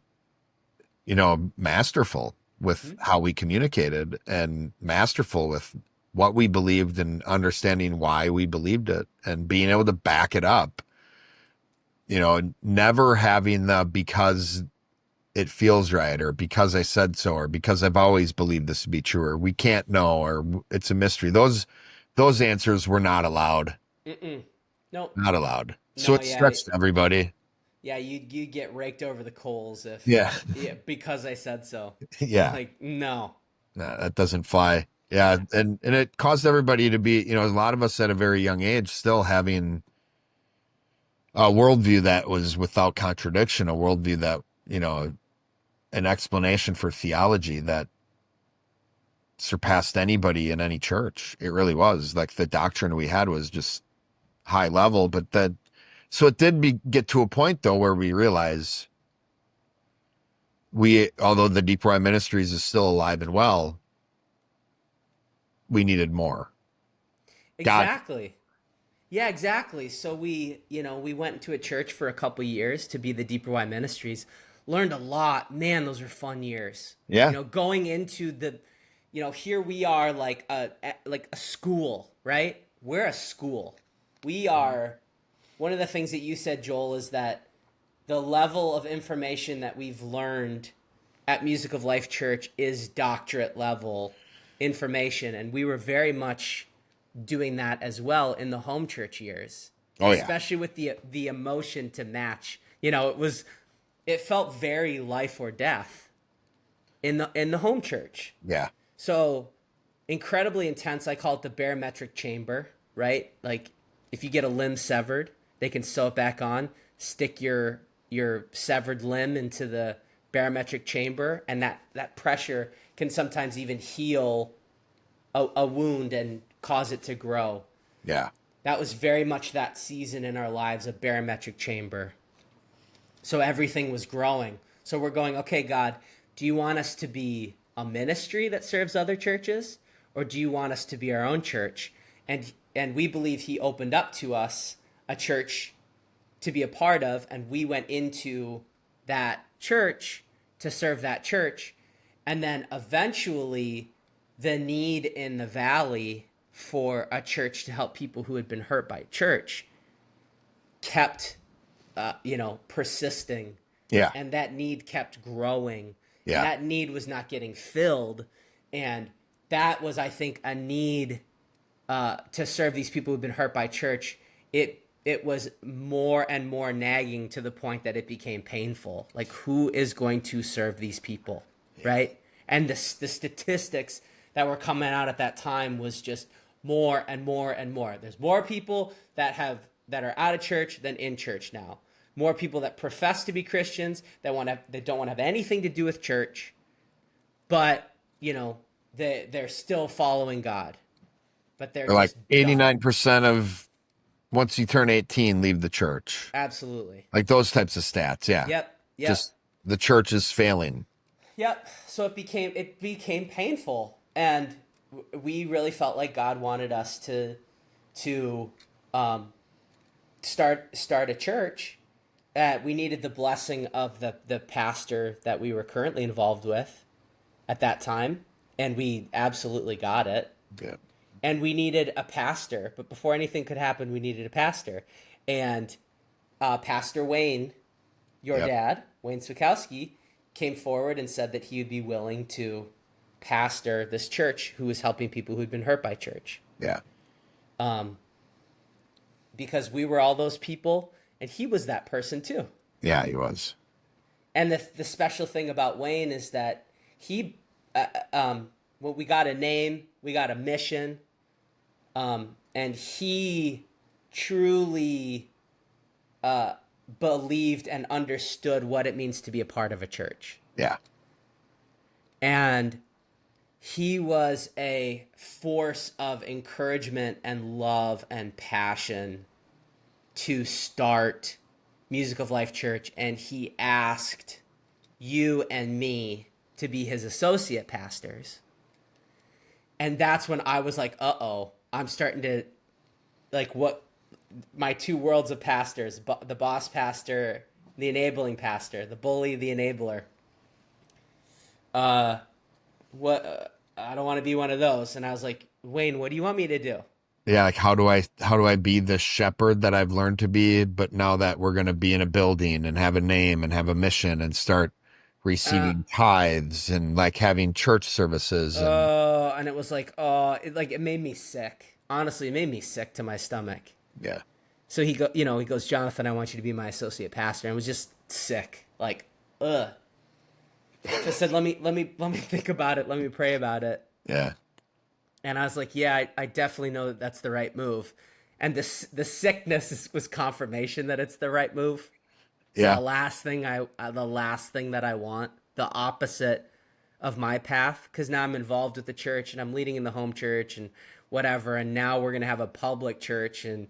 Speaker 1: masterful with how we communicated, and masterful with what we believed, and understanding why we believed it, and being able to back it up, never having the because it feels right, or because I said so, or because I've always believed this to be true, or we can't know, or it's a mystery. Those answers were not allowed.
Speaker 2: Mm-mm. Nope.
Speaker 1: Not allowed. So
Speaker 2: No,
Speaker 1: it
Speaker 2: yeah.
Speaker 1: stretched everybody.
Speaker 2: Yeah, you get raked over the coals if
Speaker 1: Yeah.
Speaker 2: yeah, because I said so.
Speaker 1: Yeah.
Speaker 2: Like, no.
Speaker 1: No, that doesn't fly. Yeah.
Speaker 2: Yeah.
Speaker 1: And it caused everybody to be, a lot of us at a very young age still having a worldview that was without contradiction, a worldview that, an explanation for theology that surpassed anybody in any church. It really was. Like the doctrine we had was just high level, but so it did get to a point though where we realize although the Deep Roy Ministries is still alive and well, we needed more. God,
Speaker 2: Exactly. Yeah, exactly. So we went into a church for a couple years to be the Deeper Why Ministries. Learned a lot. Man, those were fun years.
Speaker 1: yeah,
Speaker 2: Going into here we are like a school, right? We're a school. We are one of the things that you said, Joel, is that the level of information that we've learned at Music of Life Church is doctorate level information, and we were very much doing that as well in the home church years,
Speaker 1: oh yeah,
Speaker 2: especially with the emotion to match. It felt very life or death in the home church.
Speaker 1: yeah,
Speaker 2: So incredibly intense. I call it the barometric chamber, right? Like if you get a limb severed, they can sew it back on, stick your severed limb into the barometric chamber, and that pressure can sometimes even heal a wound and cause it to grow.
Speaker 1: yeah,
Speaker 2: That was very much that season in our lives, a barometric chamber. So everything was growing. So we're going, okay, God, do you want us to be a ministry that serves other churches, or do you want us to be our own church? And we believe he opened up to us a church to be a part of, and we went into that church to serve that church. And then eventually the need in the valley for a church to help people who had been hurt by church kept persisting,
Speaker 1: yeah,
Speaker 2: and that need kept growing, and
Speaker 1: yeah,
Speaker 2: that need was not getting filled, and that was, I think, a need to serve these people who've been hurt by church. It was more and more nagging to the point that it became painful. Like, who is going to serve these people, right? And the statistics that were coming out at that time was just more and more and more. There's more people that are out of church than in church now. More people that profess to be Christians that don't want to have anything to do with church, but they're still following God, but they're
Speaker 1: like
Speaker 2: just done.
Speaker 1: 89% of once you turn 18 leave the church.
Speaker 2: Absolutely.
Speaker 1: Like those types of stats. Yeah,
Speaker 2: Yep.
Speaker 1: just the church is failing.
Speaker 2: Yep. So it became painful, and we really felt like God wanted us to start a church. We needed the blessing of the pastor that we were currently involved with at that time, and we absolutely got it.
Speaker 1: Yeah,
Speaker 2: And we needed a pastor, but before anything could happen, we needed a pastor. And Pastor Wayne, your
Speaker 1: yep,
Speaker 2: dad, Wayne Swikowski, came forward and said that he would be willing to pastor this church who was helping people who'd been hurt by church.
Speaker 1: yeah,
Speaker 2: Because we were all those people, and he was that person too.
Speaker 1: yeah. He was.
Speaker 2: And the special thing about Wayne is that he, well, we got a name, we got a mission, and he truly believed and understood what it means to be a part of a church.
Speaker 1: Yeah,
Speaker 2: And he was a force of encouragement and love and passion to start Music of Life Church, and he asked you and me to be his associate pastors. And that's when I was like, uh-oh, I'm starting to, like, what my two worlds of pastors, the boss pastor, the enabling pastor, the bully, the enabler. I don't want to be one of those. And I was like, Wayne, what do you want me to do?
Speaker 1: yeah. Like how do I be the shepherd that I've learned to be? But now that we're going to be in a building and have a name and have a mission and start
Speaker 2: Uh,
Speaker 1: receiving tithes and like having church services and
Speaker 2: oh, and it was like, oh, it made me sick. Honestly, it made me sick to my stomach.
Speaker 1: yeah.
Speaker 2: So he goes, Jonathan, I want you to be my associate pastor. And it was just sick. Like, ugh. So I said, let me think about it. Let me pray about it.
Speaker 1: Yeah.
Speaker 2: And I was like, yeah, I definitely know that that's the right move. And the sickness was confirmation that it's the right move. So
Speaker 1: Yeah.
Speaker 2: the last thing that I want, the opposite of my path, because now I'm involved with the church and I'm leading in the home church and whatever. And now we're gonna have a public church and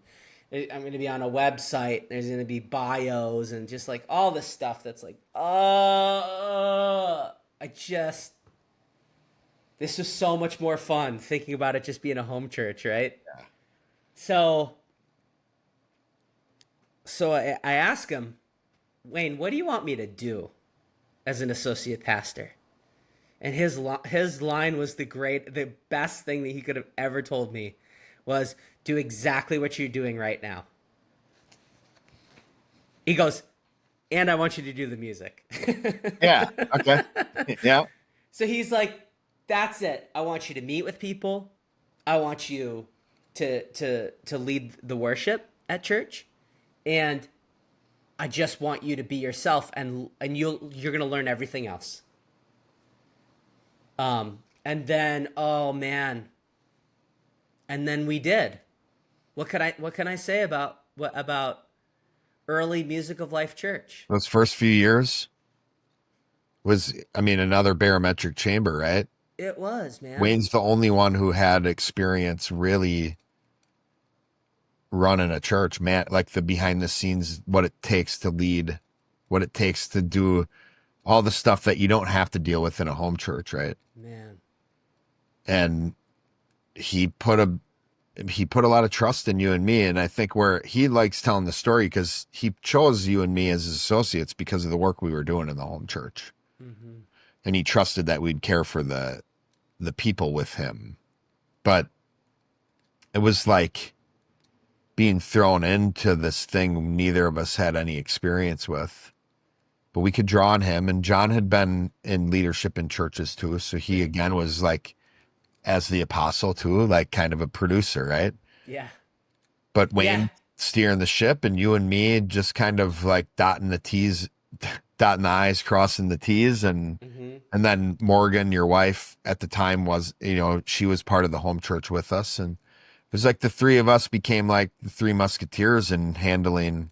Speaker 2: I'm gonna be on a website. There's gonna be bios and just like all this stuff that's like, I just this was so much more fun thinking about it just being a home church, right? So I asked him, Wayne, what do you want me to do as an associate pastor? And his line was the best thing that he could have ever told me was do exactly what you're doing right now. He goes, and I want you to do the music.
Speaker 1: Yeah. Okay. Yeah.
Speaker 2: So he's like, that's it. I want you to meet with people. I want you to lead the worship at church, and I just want you to be yourself, and you're gonna learn everything else. And then oh man, and then we did. What can I say about early Music of Life Church?
Speaker 1: Those first few years was, I mean, another barometric chamber, right?
Speaker 2: It was, man.
Speaker 1: Wayne's the only one who had experience really running a church, man, like the behind the scenes, what it takes to lead, what it takes to do all the stuff that you don't have to deal with in a home church, right?
Speaker 2: Man.
Speaker 1: And he put a lot of trust in you and me, and I think where he likes telling the story because he chose you and me as his associates because of the work we were doing in the home church,
Speaker 2: Mm-hmm.
Speaker 1: and he trusted that we'd care for the people with him. But it was like being thrown into this thing neither of us had any experience with, but we could draw on him. And John had been in leadership in churches too, so he again was like, as the apostle too, like kind of a producer, right?
Speaker 2: Yeah.
Speaker 1: But
Speaker 2: Yeah.
Speaker 1: Wayne steering the ship, and you and me just kind of like dotting the I's, crossing the T's, and
Speaker 2: Mm-hmm.
Speaker 1: then Morgan, your wife at the time, was, she was part of the home church with us, and it was like the three of us became like the three musketeers in handling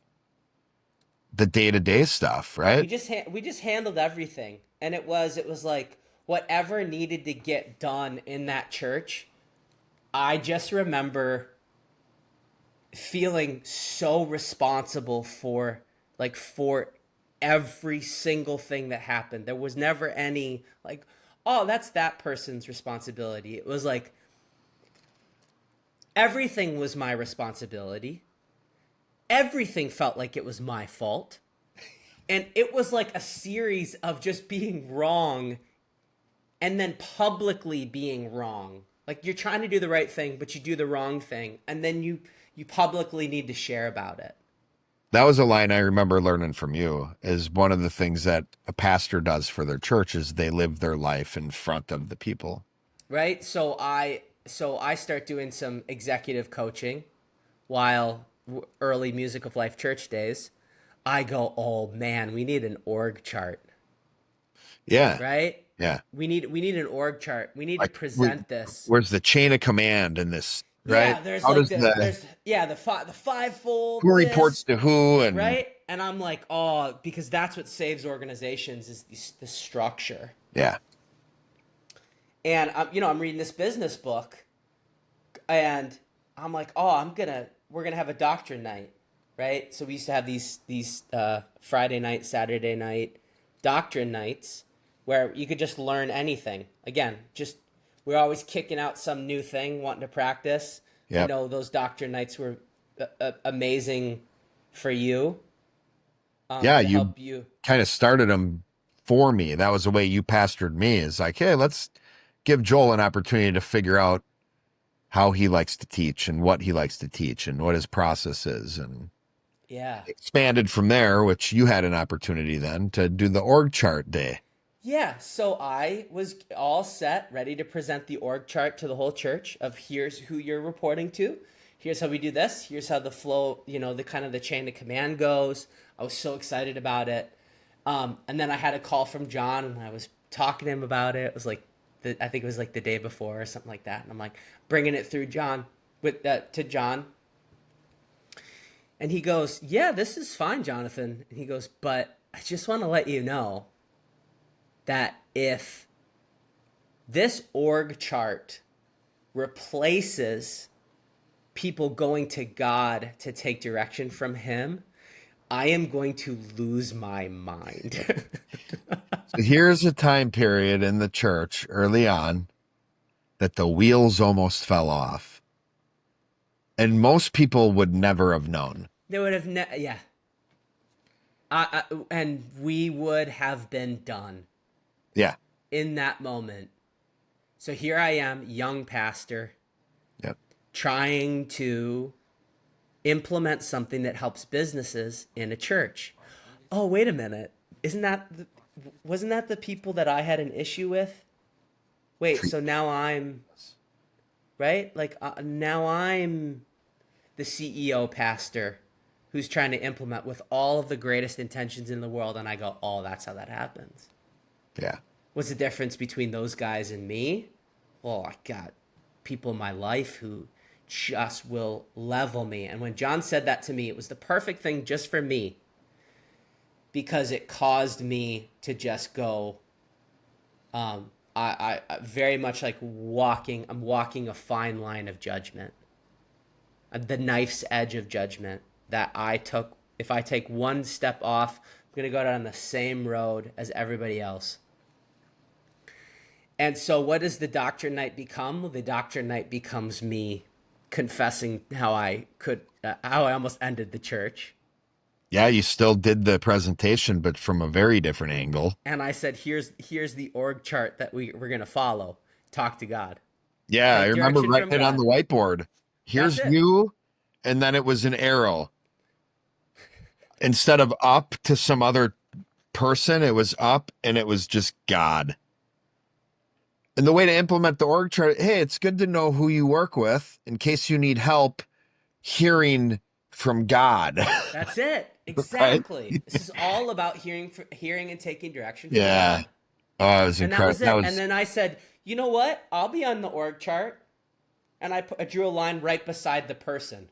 Speaker 1: the day-to-day stuff, right?
Speaker 2: We just handled everything, and it was like whatever needed to get done in that church. I just remember feeling so responsible for every single thing that happened. There was never any like, oh, that's that person's responsibility. It was like everything was my responsibility. Everything felt like it was my fault. And it was like a series of just being wrong and then publicly being wrong. Like you're trying to do the right thing, but you do the wrong thing. And then you publicly need to share about it.
Speaker 1: That was a line I remember learning from you, is one of the things that a pastor does for their church is they live their life in front of the people.
Speaker 2: Right? So I start doing some executive coaching while early Music of Life Church days. I go, oh man, we need an org chart.
Speaker 1: Yeah.
Speaker 2: Right?
Speaker 1: Yeah.
Speaker 2: We need an org chart. We need
Speaker 1: Like,
Speaker 2: to present this.
Speaker 1: Where's the chain of command in this, right?
Speaker 2: Yeah, there's
Speaker 1: How
Speaker 2: like
Speaker 1: does
Speaker 2: the fivefold.
Speaker 1: who reports to who, and
Speaker 2: right? And I'm like, oh, because that's what saves organizations is the structure.
Speaker 1: yeah.
Speaker 2: And I'm reading this business book, and I'm like, oh, we're gonna have a doctrine night, right? So we used to have these Friday night, Saturday night doctrine nights where you could just learn anything. Again, just we're always kicking out some new thing, wanting to practice.
Speaker 1: Yep.
Speaker 2: I know those doctrine nights were amazing for you.
Speaker 1: Yeah,
Speaker 2: to help you.
Speaker 1: kind of started them for me. That was the way you pastored me. Is like, hey, let's give Joel an opportunity to figure out how he likes to teach and what he likes to teach and what his process is, and
Speaker 2: Yeah.
Speaker 1: expanded from there, which you had an opportunity then to do the org chart day.
Speaker 2: Yeah, so I was all set, ready to present the org chart to the whole church of here's who you're reporting to. Here's how we do this. Here's how the flow, the kind of the chain of command goes. I was so excited about it. And then I had a call from John and I was talking to him about it. It was like, I think it was like the day before or something like that. And I'm like bringing it through John to John. And he goes, yeah, this is fine, Jonathan. And he goes, but I just want to let you know that if this org chart replaces people going to God to take direction from him, I am going to lose my mind.
Speaker 1: So here's a time period in the church early on that the wheels almost fell off. And most people would never have known.
Speaker 2: They would have, yeah. And we would have been done.
Speaker 1: Yeah.
Speaker 2: In that moment. So here I am, young pastor,
Speaker 1: Yep.
Speaker 2: trying to implement something that helps businesses in a church. Oh, wait a minute. Wasn't that the people that I had an issue with? Wait, so now I'm, right? Like now I'm the CEO pastor who's trying to implement with all of the greatest intentions in the world. And I go, oh, that's how that happens.
Speaker 1: Yeah.
Speaker 2: What's the difference between those guys and me? Well, I got people in my life who just will level me. And when John said that to me, it was the perfect thing just for me because it caused me to just go, I very much like I'm walking a fine line of judgment, the knife's edge of judgment that if I take one step off, I'm going to go down the same road as everybody else. And so what does the doctrine night become? Well, the doctrine night becomes me confessing how I almost ended the church.
Speaker 1: Yeah, you still did the presentation, but from a very different angle.
Speaker 2: And I said, here's the org chart that we're going to follow. Talk to God.
Speaker 1: Yeah, I
Speaker 2: Take
Speaker 1: remember
Speaker 2: direction
Speaker 1: writing
Speaker 2: from
Speaker 1: it on
Speaker 2: God.
Speaker 1: the whiteboard. Here's
Speaker 2: That's it.
Speaker 1: you, and then it was an arrow. Instead of up to some other person, it was up, and it was just God. And the way to implement the org chart, hey, it's good to know who you work with in case you need help hearing from God.
Speaker 2: That's it. Exactly. Right? This is all about hearing and taking direction from
Speaker 1: Yeah.
Speaker 2: God.
Speaker 1: Oh, it was
Speaker 2: And that was
Speaker 1: incredible.
Speaker 2: it. And then I said, you know what? I'll be on the org chart. And I drew a line right beside the person.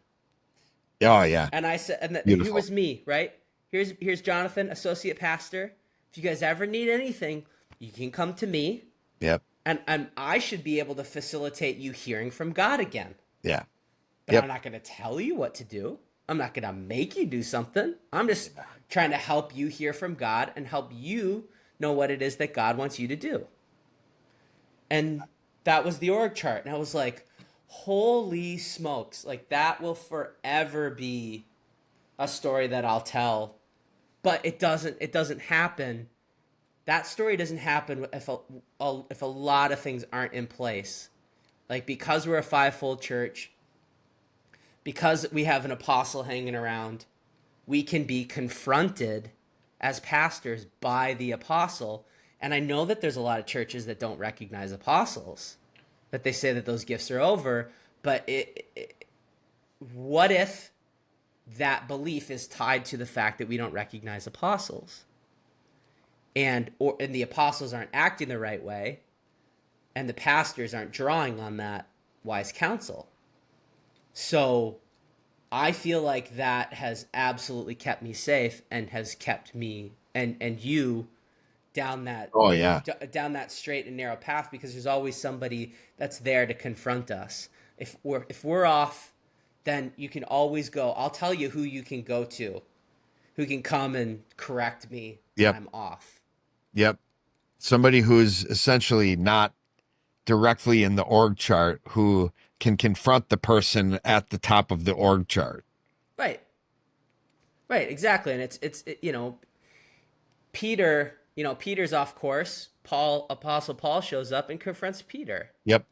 Speaker 1: Oh, yeah.
Speaker 2: And I said, and here was me, right? Here's Jonathan, associate pastor. If you guys ever need anything, you can come to me.
Speaker 1: Yep.
Speaker 2: And I should be able to facilitate you hearing from God again.
Speaker 1: Yeah.
Speaker 2: But I'm not going to tell you what to do. I'm not going to make you do something. I'm just trying to help you hear from God and help you know what it is that God wants you to do. And that was the org chart. And I was like, holy smokes. Like that will forever be a story that I'll tell. But it doesn't happen. That story doesn't happen if a lot of things aren't in place. Like because we're a fivefold church, because we have an apostle hanging around, we can be confronted as pastors by the apostle. And I know that there's a lot of churches that don't recognize apostles, that they say that those gifts are over. But what if that belief is tied to the fact that we don't recognize apostles? And the apostles aren't acting the right way, and the pastors aren't drawing on that wise counsel. So I feel like that has absolutely kept me safe and has kept me and you down that down that straight and narrow path, because there's always somebody that's there to confront us. If we're off, then you can always go. I'll tell you who you can go to, who can come and correct me when I'm off.
Speaker 1: Yep. Somebody who's essentially not directly in the org chart who can confront the person at the top of the org chart.
Speaker 2: Right. Right, exactly. And it's Peter, Peter's off course. Apostle Paul shows up and confronts Peter.
Speaker 1: Yep.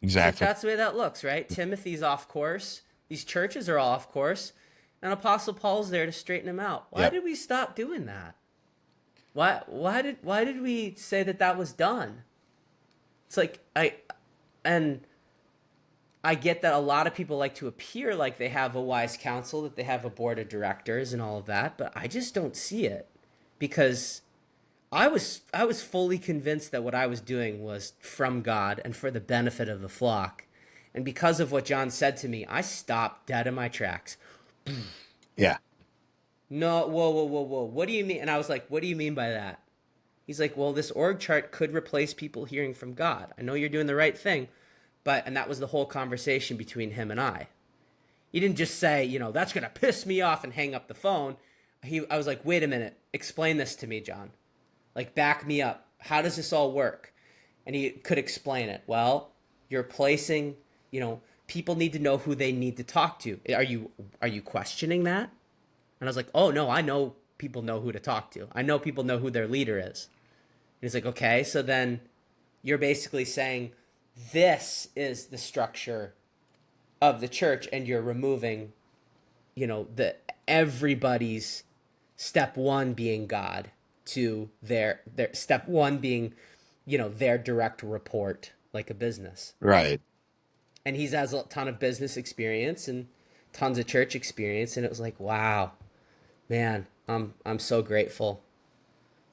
Speaker 1: Exactly.
Speaker 2: So that's the way that looks, right? Timothy's off course. These churches are all off course. And Apostle Paul's there to straighten them out. Why did we stop doing that? why did we say that that was done? It's like and I get that a lot of people like to appear like they have a wise counsel, that they have a board of directors and all of that, but I just don't see it, because I was fully convinced that what I was doing was from God and for the benefit of the flock. And because of what John said to me, I stopped dead in my tracks.
Speaker 1: Yeah.
Speaker 2: No, whoa, whoa, whoa, whoa. What do you mean? And I was like, what do you mean by that? He's like, well, this org chart could replace people hearing from God. I know you're doing the right thing, and that was the whole conversation between him and I. He didn't just say, that's going to piss me off and hang up the phone. I was like, wait a minute, explain this to me, John. Like, back me up. How does this all work? And he could explain it. Well, you're placing, people need to know who they need to talk to. Are you questioning that? And I was like, oh, no, I know people know who to talk to. I know people know who their leader is. And he's like, okay, so then you're basically saying this is the structure of the church, and you're removing, the everybody's step one being God to their step one being, their direct report, like a business.
Speaker 1: Right.
Speaker 2: And he has a ton of business experience and tons of church experience. And it was like, wow, man, I'm so grateful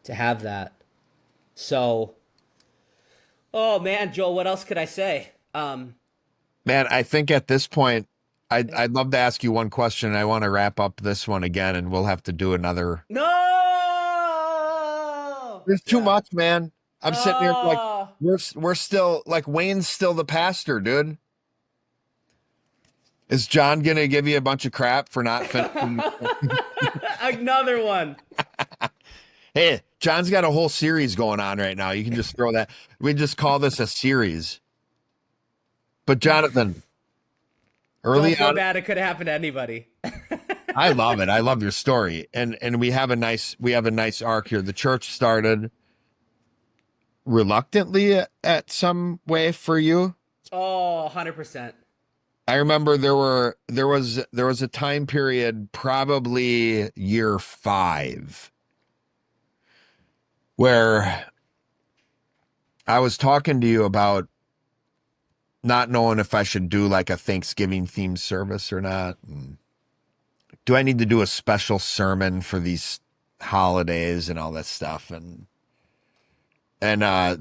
Speaker 2: to have that. So, oh man, Joel, what else could I say?
Speaker 1: Man, I think at this point, I'd love to ask you one question. I want to wrap up this one again, and we'll have to do another.
Speaker 2: No!
Speaker 1: There's too much, man. I'm sitting here like,
Speaker 2: Oh.
Speaker 1: we're still, like, Wayne's still the pastor, dude. Is John going to give you a bunch of crap for not finishing?
Speaker 2: Another one.
Speaker 1: Hey, John's got a whole series going on right now. You can just throw that. We just call this a series. But Jonathan, early
Speaker 2: Don't feel
Speaker 1: on,
Speaker 2: bad. It could have happened to anybody.
Speaker 1: I love it. I love your story. And we have a nice arc here. The church started reluctantly at some way for you.
Speaker 2: Oh, 100%.
Speaker 1: I remember there was a time period, probably year 5, where I was talking to you about not knowing if I should do like a Thanksgiving themed service or not. Do I need to do a special sermon for these holidays and all that stuff? And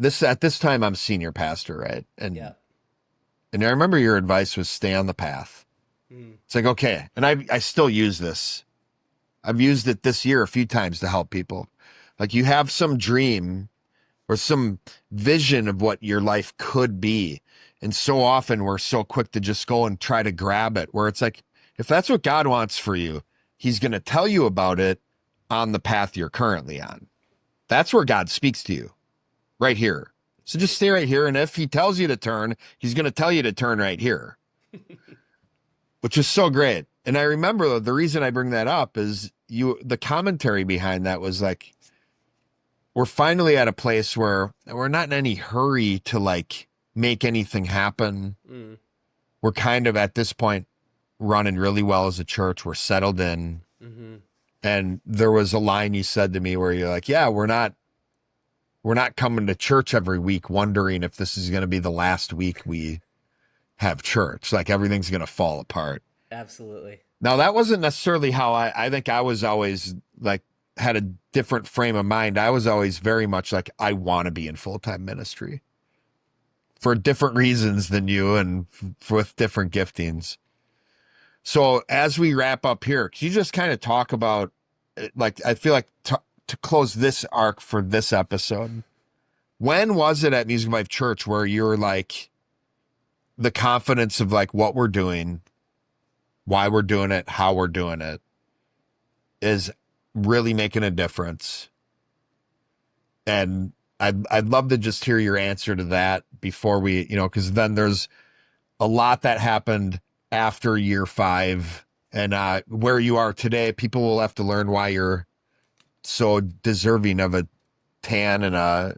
Speaker 1: this, at this time, I'm senior pastor, right? And
Speaker 2: Yeah.
Speaker 1: And I remember your advice was stay on the path. It's like, okay. And I still use this. I've used it this year a few times to help people. Like, you have some dream or some vision of what your life could be. And so often we're so quick to just go and try to grab it, where it's like, if that's what God wants for you, he's going to tell you about it on the path you're currently on. That's where God speaks to you, right here. So just stay right here. And if he tells you to turn, he's going to tell you to turn right here, which is so great. And I remember the reason I bring that up is the commentary behind that was like, we're finally at a place where we're not in any hurry to like make anything happen. We're kind of at this point running really well as a church. We're settled in. And there was a line you said to me where you're like, yeah, we're not coming to church every week wondering if this is going to be the last week we have church. Like, everything's going to fall apart.
Speaker 2: Absolutely.
Speaker 1: Now, that wasn't necessarily how I think I was always like, had a different frame of mind. I was always very much like, I want to be in full-time ministry for different reasons than you and with different giftings. So as we wrap up here, can you just kind of talk about, like, I feel like to close this arc for this episode, when was it at Music Life Church where you're like, the confidence of like what we're doing, why we're doing it, how we're doing it is really making a difference? And I'd love to just hear your answer to that before we, because then there's a lot that happened after year 5, and where you are today, people will have to learn why you're so deserving of a tan and a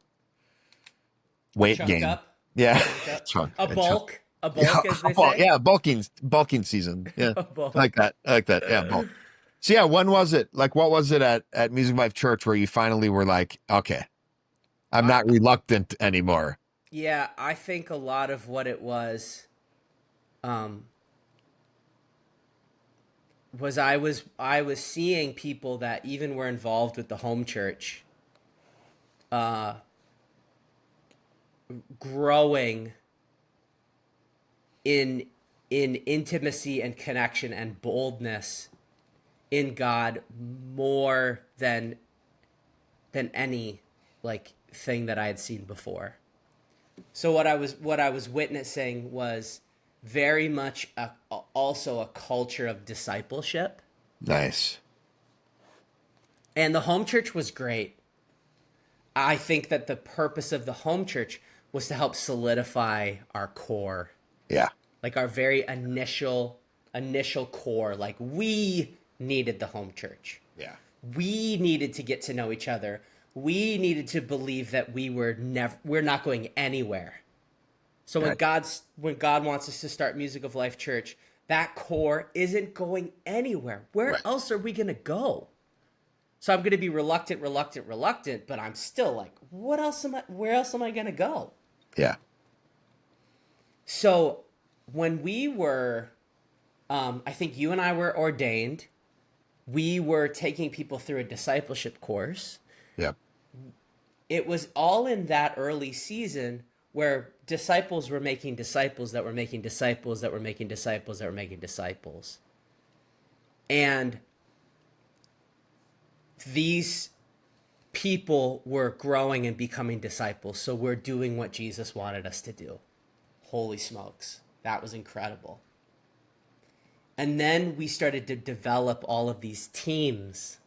Speaker 1: weight
Speaker 2: Chunk
Speaker 1: gain.
Speaker 2: up.
Speaker 1: Yeah.
Speaker 2: Chunk up. A bulk, as they say.
Speaker 1: Yeah, bulking season. Yeah. I like that. Yeah, bulk. So yeah, when was it? Like, what was it at Music Life Church where you finally were like, okay, I'm
Speaker 2: I,
Speaker 1: not reluctant anymore?
Speaker 2: yeah, I think a lot of what it um, was I was seeing people that even were involved with the home church, uh, growing in intimacy and connection and boldness in God more than any like thing that I had seen before. So what I was witnessing was very much also a culture of discipleship,
Speaker 1: Nice.
Speaker 2: and the home church was great. I think that the purpose of the home church was to help solidify our core,
Speaker 1: Yeah.
Speaker 2: like our very initial core. Like we needed the home church.
Speaker 1: Yeah.
Speaker 2: We needed to get to know each other. We needed to believe that we're not going anywhere. So when
Speaker 1: Got
Speaker 2: God wants us to start Music of Life Church, that core isn't going anywhere. Where
Speaker 1: right.
Speaker 2: else are we going to go? So I'm going to be reluctant, but I'm still like, where else am I going to go?
Speaker 1: Yeah.
Speaker 2: So when we were, I think you and I were ordained, we were taking people through a discipleship course.
Speaker 1: Yeah.
Speaker 2: It was all in that early season where disciples were making disciples that were making disciples that were making disciples that were making disciples. And these people were growing and becoming disciples. So we're doing what Jesus wanted us to do. Holy smokes. That was incredible. And then we started to develop all of these teams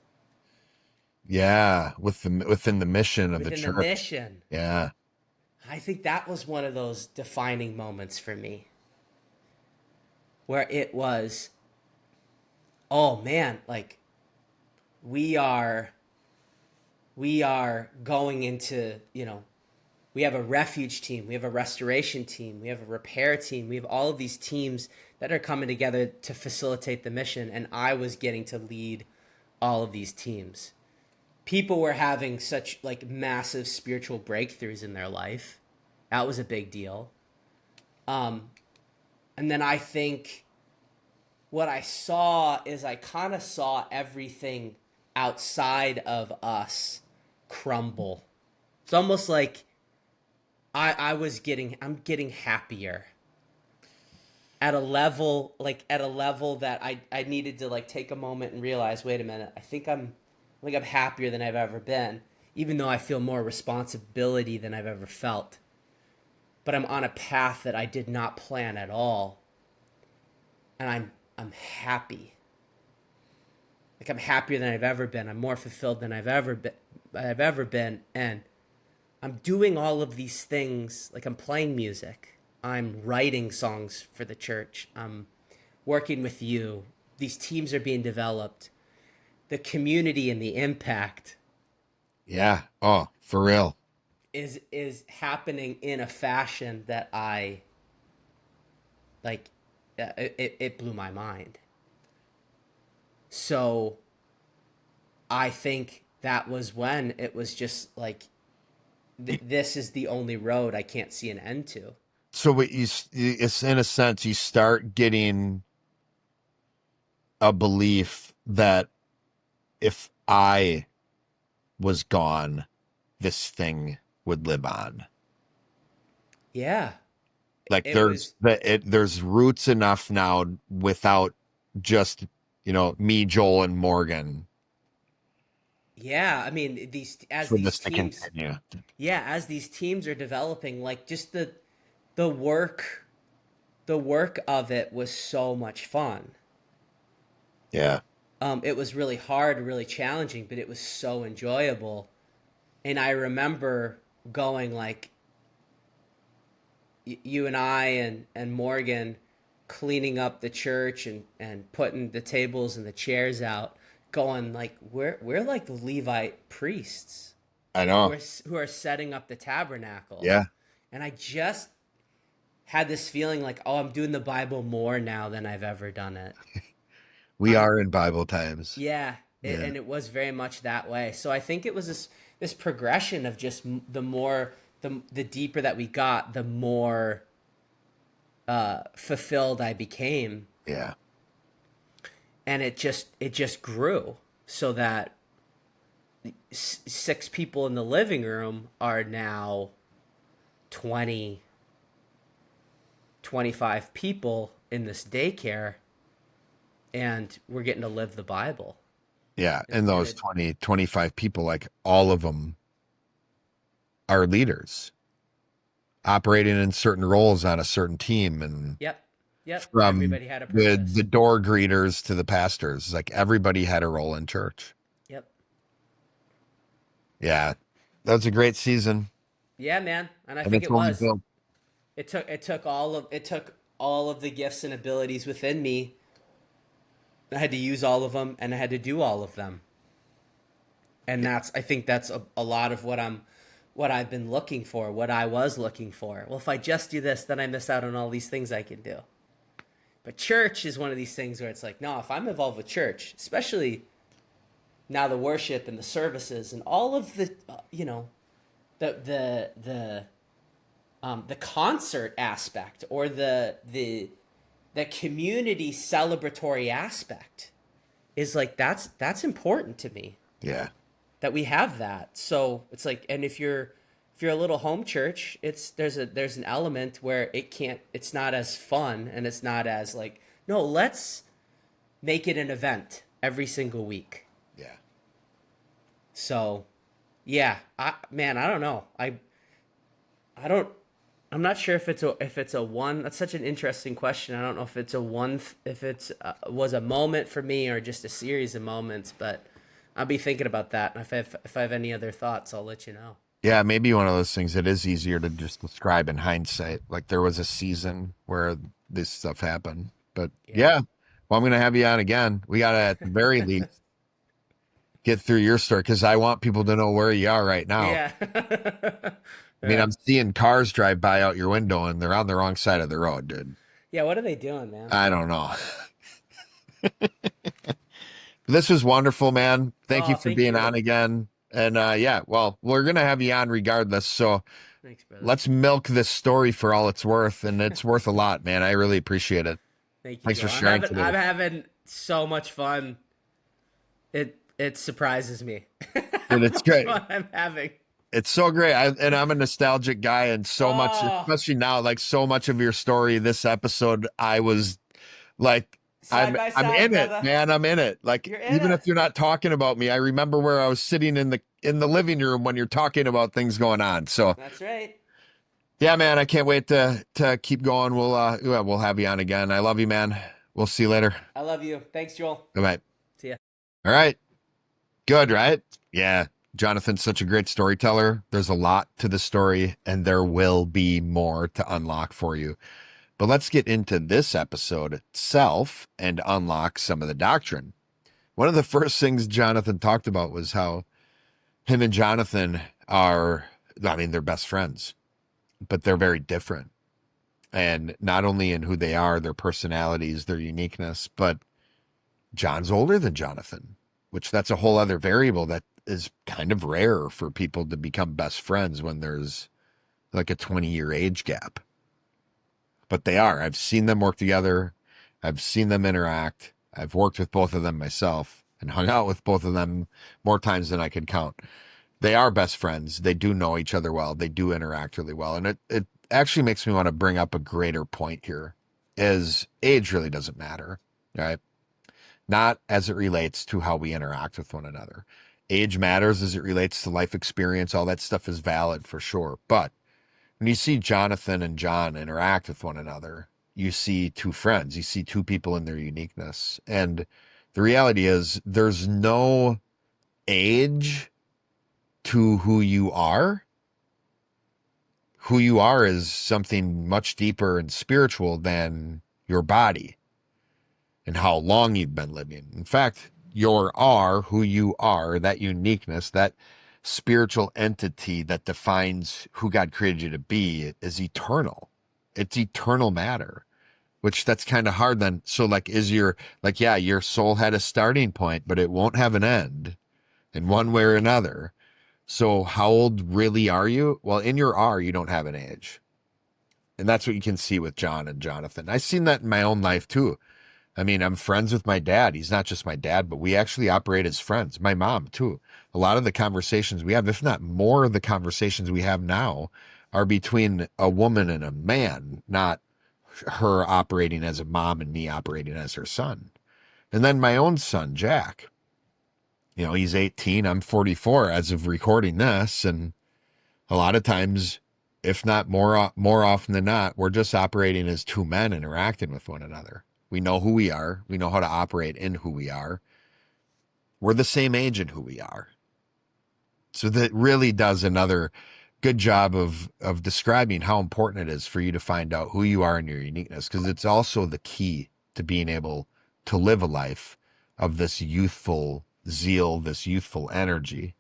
Speaker 1: Yeah. Within the mission of the
Speaker 2: within the
Speaker 1: church.
Speaker 2: mission.
Speaker 1: Yeah.
Speaker 2: I think that was one of those defining moments for me where it was, oh man, like we are going into, we have a refuge team, we have a restoration team, we have a repair team, we have all of these teams that are coming together to facilitate the mission, and I was getting to lead all of these teams. People were having such like massive spiritual breakthroughs in their life. That was a big deal. Um, and then I think what I saw is I kind of saw everything outside of us crumble. It's almost like I'm getting happier at a level that I needed to like take a moment and realize, wait a minute, I think I'm happier than I've ever been, even though I feel more responsibility than I've ever felt. But I'm on a path that I did not plan at all, and I'm happy. Like I'm happier than I've ever been. I'm more fulfilled than I've ever been, and I'm doing all of these things. Like I'm playing music, I'm writing songs for the church, I'm working with you. These teams are being developed. The community and the impact
Speaker 1: Yeah. Oh, for real.
Speaker 2: is happening in a fashion that I like. It blew my mind. So I think that was when it was just like this is the only road I can't see an end to.
Speaker 1: So it's in a sense, you start getting a belief that if I was gone, this thing would live on.
Speaker 2: Yeah,
Speaker 1: Like
Speaker 2: it was.
Speaker 1: there's roots enough now without just, me, Joel, and Morgan
Speaker 2: Yeah, I mean these as
Speaker 1: for
Speaker 2: these
Speaker 1: this to
Speaker 2: teams.
Speaker 1: continue.
Speaker 2: Yeah, as these teams are developing, like just the work the work of it was so much fun.
Speaker 1: Yeah.
Speaker 2: It was really hard, really challenging, but it was so enjoyable. And I remember going like you and I and Morgan cleaning up the church and putting the tables and the chairs out, going like we're like the Levite priests
Speaker 1: I
Speaker 2: who
Speaker 1: know.
Speaker 2: are setting up the tabernacle.
Speaker 1: Yeah.
Speaker 2: And I just had this feeling like, oh, I'm doing the Bible more now than I've ever done it.
Speaker 1: We are in Bible times.
Speaker 2: Yeah,
Speaker 1: Yeah.
Speaker 2: and it was very much that way. So I think it was this progression of just the more the deeper that we got, the more fulfilled I became,
Speaker 1: Yeah.
Speaker 2: and it just grew so that six people in the living room are now 20, 25 people in this daycare, and we're getting to live the Bible.
Speaker 1: Yeah.
Speaker 2: And,
Speaker 1: And
Speaker 2: and
Speaker 1: those
Speaker 2: it
Speaker 1: 20, 25 people, like all of them are leaders operating in certain roles on a certain team. And
Speaker 2: Yep, yep.
Speaker 1: from
Speaker 2: Everybody had a
Speaker 1: the
Speaker 2: purpose.
Speaker 1: door greeters to the pastors, like everybody had a role in church.
Speaker 2: Yep.
Speaker 1: Yeah. That was a great season.
Speaker 2: Yeah, man. And I
Speaker 1: And
Speaker 2: think
Speaker 1: it's
Speaker 2: it
Speaker 1: only
Speaker 2: was.
Speaker 1: built.
Speaker 2: It took all of the gifts and abilities within me. I had to use all of them, and I had to do all of them. And I think that's a lot of what I've been looking for, what I was looking for. Well, if I just do this, then I miss out on all these things I can do. But church is one of these things where it's like, no, if I'm involved with church, especially now the worship and the services and all of the, the concert aspect, or the community celebratory aspect, is like that's important to me,
Speaker 1: Yeah.
Speaker 2: that we have that. So it's like, and if you're a little home church, there's an element where it's not as fun, and it's not as like, no, let's make it an event every single week.
Speaker 1: Yeah.
Speaker 2: So yeah, I don't know. I don't I'm not sure if it's a one. That's such an interesting question. I don't know if it's a one, if it's was a moment for me or just a series of moments, but I'll be thinking about that. And if I have any other thoughts, I'll let you know.
Speaker 1: Yeah, maybe one of those things that is easier to just describe in hindsight. Like there was a season where this stuff happened. But
Speaker 2: Yeah.
Speaker 1: yeah, well, I'm going to have you on again. We got to, at the very least, get through your story because I want people to know where you are right now.
Speaker 2: Yeah.
Speaker 1: I mean,
Speaker 2: Yeah.
Speaker 1: I'm seeing cars drive by out your window and they're on the wrong side of the road, dude.
Speaker 2: Yeah. What are they doing, man?
Speaker 1: I don't know. This was wonderful, man. Thank you
Speaker 2: Oh,
Speaker 1: for
Speaker 2: thank
Speaker 1: being
Speaker 2: you.
Speaker 1: on again. And yeah, well, we're going to have you on regardless. So
Speaker 2: Thanks, brother.
Speaker 1: let's milk this story for all it's worth. And it's worth a lot, man. I really appreciate it.
Speaker 2: Thank you,
Speaker 1: Thanks for
Speaker 2: Joel. I'm
Speaker 1: sharing
Speaker 2: having
Speaker 1: today.
Speaker 2: I'm having so much fun. It surprises me
Speaker 1: Dude,
Speaker 2: how
Speaker 1: it's
Speaker 2: much
Speaker 1: great.
Speaker 2: fun I'm having.
Speaker 1: It's so great. And I'm a nostalgic guy, and so much,
Speaker 2: Oh,
Speaker 1: especially now, like so much of your story, this episode, I was like,
Speaker 2: side by
Speaker 1: I'm
Speaker 2: side,
Speaker 1: in it,
Speaker 2: brother.
Speaker 1: man. I'm in it. Like,
Speaker 2: You're in
Speaker 1: even
Speaker 2: it.
Speaker 1: if you're not talking about me, I remember where I was sitting in the living room when you're talking about things going on. So
Speaker 2: That's right.
Speaker 1: yeah, man, I can't wait to keep going. Yeah, we'll have you on again. I love you, man. We'll see you later.
Speaker 2: I love you. Thanks, Joel.
Speaker 1: Bye bye.
Speaker 2: See ya.
Speaker 1: All right. Good, right? Yeah. Jonathan's such a great storyteller. There's a lot to the story, and there will be more to unlock for you. But let's get into this episode itself and unlock some of the doctrine. One of the first things Jonathan talked about was how him and Jonathan are, I mean, they're best friends, but they're very different. And not only in who they are, their personalities, their uniqueness, but John's older than Jonathan, which that's a whole other variable that is kind of rare for people to become best friends when there's like a 20-year age gap. But they are. I've seen them work together. I've seen them interact. I've worked with both of them myself and hung out with both of them more times than I could count. They are best friends. They do know each other well. They do interact really well. And it actually makes me want to bring up a greater point here is age really doesn't matter, right? Not as it relates to how we interact with one another. Age matters as it relates to life experience. All that stuff is valid for sure. But when you see Jonathan and John interact with one another, you see two friends, you see two people in their uniqueness. And the reality is there's no age to who you are. Who you are is something much deeper and spiritual than your body and how long you've been living. In fact, who you are, that uniqueness, that spiritual entity that defines who God created you to be is eternal. It's eternal matter. which that's kind of hard then. So like, yeah, your soul had a starting point, but it won't have an end in one way or another. So how old really are you? Well, in your you don't have an age. And that's what you can see with John and Jonathan. I've seen that in my own life too. I mean, I'm friends with my dad. He's not just my dad, but we actually operate as friends. My mom too. A lot of the conversations we have, if not more of the conversations we have now, are between a woman and a man, not her operating as a mom and me operating as her son. And then my own son, Jack, he's 18. I'm 44 as of recording this. And a lot of times, if not more often than not, we're just operating as two men interacting with one another. We know who we are. We know how to operate in who we are. We're the same age in who we are. So that really does another good job of describing how important it is for you to find out who you are and your uniqueness, because it's also the key to being able to live a life of this youthful zeal, this youthful energy,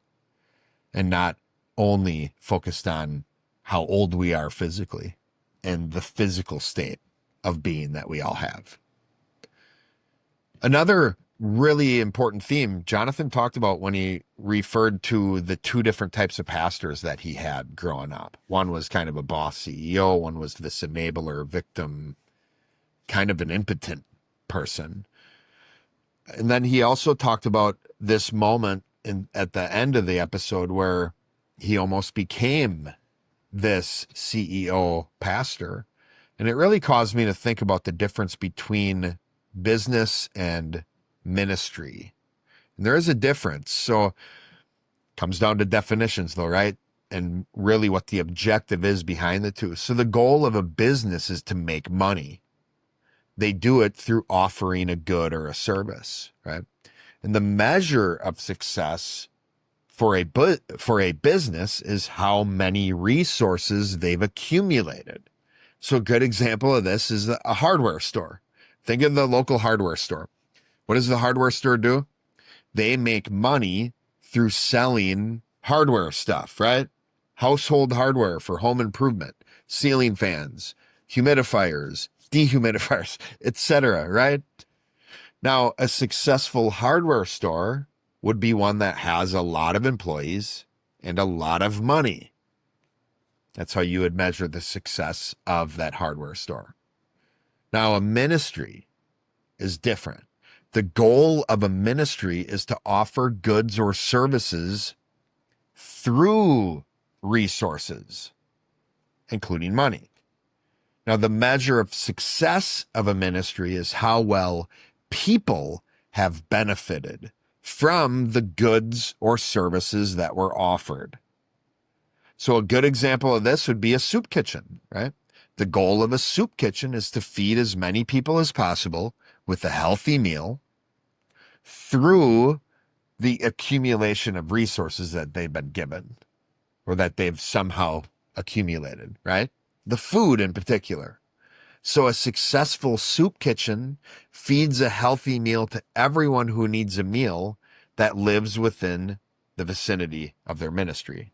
Speaker 1: and not only focused on how old we are physically and the physical state of being that we all have. Another really important theme Jonathan talked about when he referred to the two different types of pastors that he had growing up. One was kind of a boss CEO. One was this enabler, victim, kind of an impotent person. And then he also talked about this moment at the end of the episode where he almost became this CEO pastor. And it really caused me to think about the difference between business and ministry. And there is a difference. So it comes down to definitions though, right? And really what the objective is behind the two. So the goal of a business is to make money. They do it through offering a good or a service, right? And the measure of success for a business is how many resources they've accumulated. So a good example of this is a hardware store. Think of the local hardware store. What does the hardware store do? They make money through selling hardware stuff, right? Household hardware for home improvement, ceiling fans, humidifiers, dehumidifiers, etc., right? Now, a successful hardware store would be one that has a lot of employees and a lot of money. That's how you would measure the success of that hardware store. Now, a ministry is different. The goal of a ministry is to offer goods or services through resources, including money. Now, the measure of success of a ministry is how well people have benefited from the goods or services that were offered. So a good example of this would be a soup kitchen, right? The goal of a soup kitchen is to feed as many people as possible with a healthy meal through the accumulation of resources that they've been given or that they've somehow accumulated, right? The food in particular. So a successful soup kitchen feeds a healthy meal to everyone who needs a meal that lives within the vicinity of their ministry.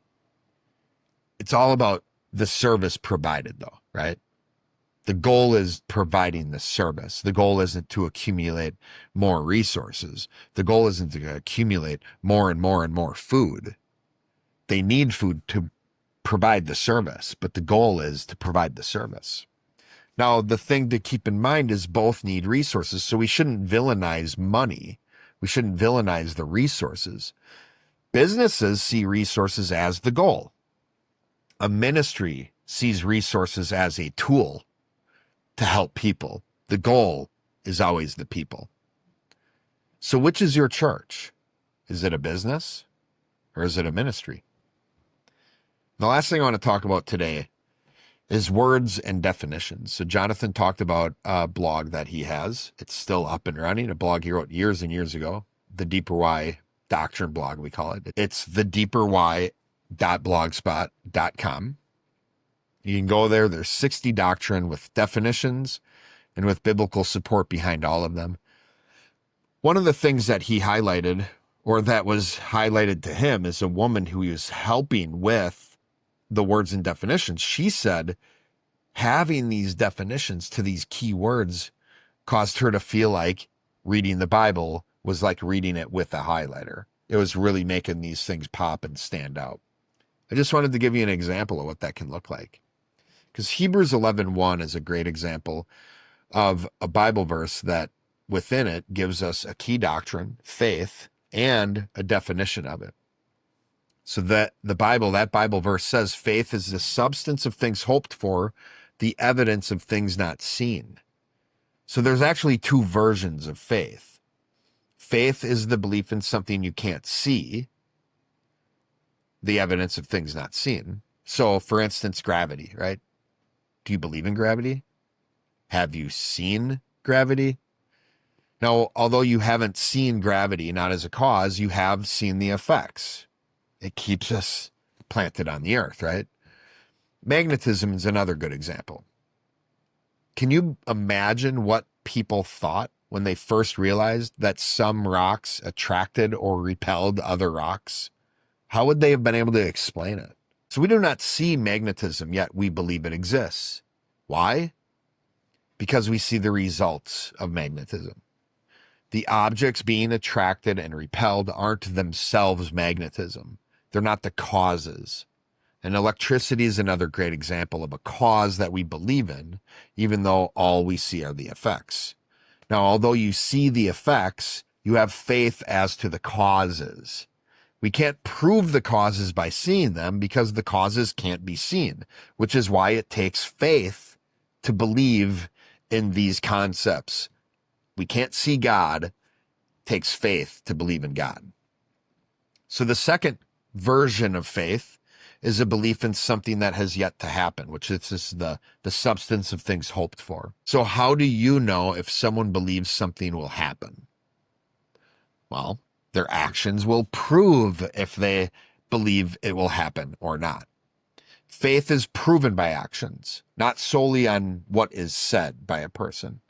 Speaker 1: It's all about the service provided though, right? The goal is providing the service. The goal isn't to accumulate more resources. The goal isn't to accumulate more and more and more food. They need food to provide the service, but the goal is to provide the service. Now, the thing to keep in mind is both need resources, so we shouldn't villainize money. We shouldn't villainize the resources. Businesses see resources as the goal. A ministry sees resources as a tool to help people. The goal is always the people. So which is your church? Is it a business or is it a ministry? The last thing I want to talk about today is words and definitions. So Jonathan talked about a blog that he has. It's still up and running, a blog he wrote years and years ago, the Deeper Why Doctrine blog, we call it. It's thedeeperwhy.blogspot.com. You can go there. There's 60 doctrine with definitions and with biblical support behind all of them. One of the things that he highlighted, or that was highlighted to him, is a woman who he was helping with the words and definitions. She said having these definitions to these key words caused her to feel like reading the Bible was like reading it with a highlighter. It was really making these things pop and stand out. I just wanted to give you an example of what that can look like. Because Hebrews 11:1 is a great example of a Bible verse that within it gives us a key doctrine, faith, and a definition of it. So that that Bible verse says faith is the substance of things hoped for, the evidence of things not seen. So there's actually two versions of faith. Faith is the belief in something you can't see, the evidence of things not seen. So for instance, gravity, right? Do you believe in gravity? Have you seen gravity? Now, although you haven't seen gravity, not as a cause, you have seen the effects. It keeps us planted on the earth, right? Magnetism is another good example. Can you imagine what people thought when they first realized that some rocks attracted or repelled other rocks? How would they have been able to explain it? So we do not see magnetism, yet we believe it exists. Why? Because we see the results of magnetism. The objects being attracted and repelled aren't themselves magnetism. They're not the causes. And electricity is another great example of a cause that we believe in, even though all we see are the effects. Now, although you see the effects, you have faith as to the causes. We can't prove the causes by seeing them because the causes can't be seen, which is why it takes faith to believe in these concepts. We can't see God. It takes faith to believe in God. So the second version of faith is a belief in something that has yet to happen, which is the substance of things hoped for. So how do you know if someone believes something will happen? Well, their actions will prove if they believe it will happen or not. Faith is proven by actions, not solely on what is said by a person.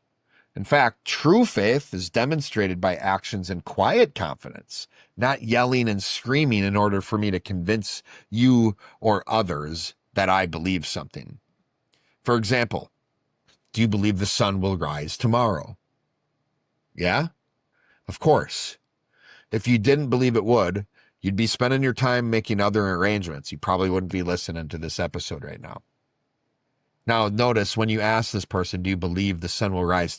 Speaker 1: In fact, true faith is demonstrated by actions and quiet confidence, not yelling and screaming in order for me to convince you or others that I believe something. For example, do you believe the sun will rise tomorrow? Yeah? Of course. If you didn't believe it would, you'd be spending your time making other arrangements. You probably wouldn't be listening to this episode right now. Now, notice when you ask this person, do you believe the sun will rise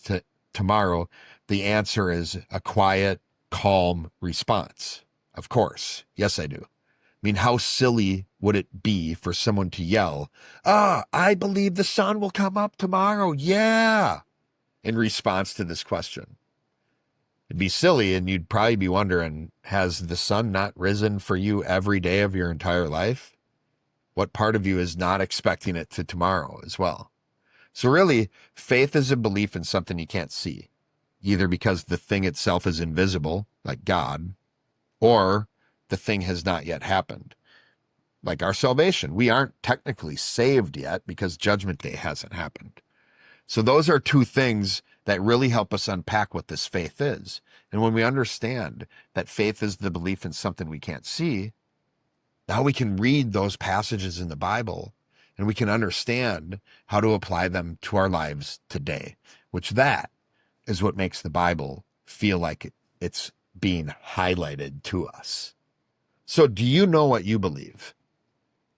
Speaker 1: tomorrow? The answer is a quiet, calm response. Of course. Yes, I do. I mean, how silly would it be for someone to yell, I believe the sun will come up tomorrow. Yeah. In response to this question. It'd be silly, and you'd probably be wondering, has the sun not risen for you every day of your entire life? What part of you is not expecting it to tomorrow as well? So really, faith is a belief in something you can't see, either because the thing itself is invisible, like God, or the thing has not yet happened, like our salvation. We aren't technically saved yet because Judgment Day hasn't happened. So those are two things that really help us unpack what this faith is. And when we understand that faith is the belief in something we can't see, now we can read those passages in the Bible and we can understand how to apply them to our lives today, which that is what makes the Bible feel like it's being highlighted to us. So do you know what you believe?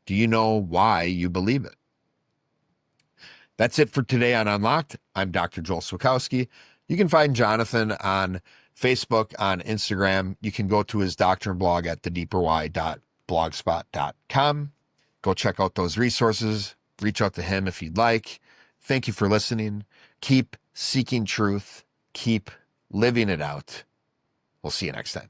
Speaker 1: Do you know why you believe it? That's it for today on Unlocked. I'm Dr. Joel Swakowski. You can find Jonathan on Facebook, on Instagram. You can go to his doctrine blog at thedeeperwhy.blogspot.com. Go check out those resources. Reach out to him if you'd like. Thank you for listening. Keep seeking truth. Keep living it out. We'll see you next time.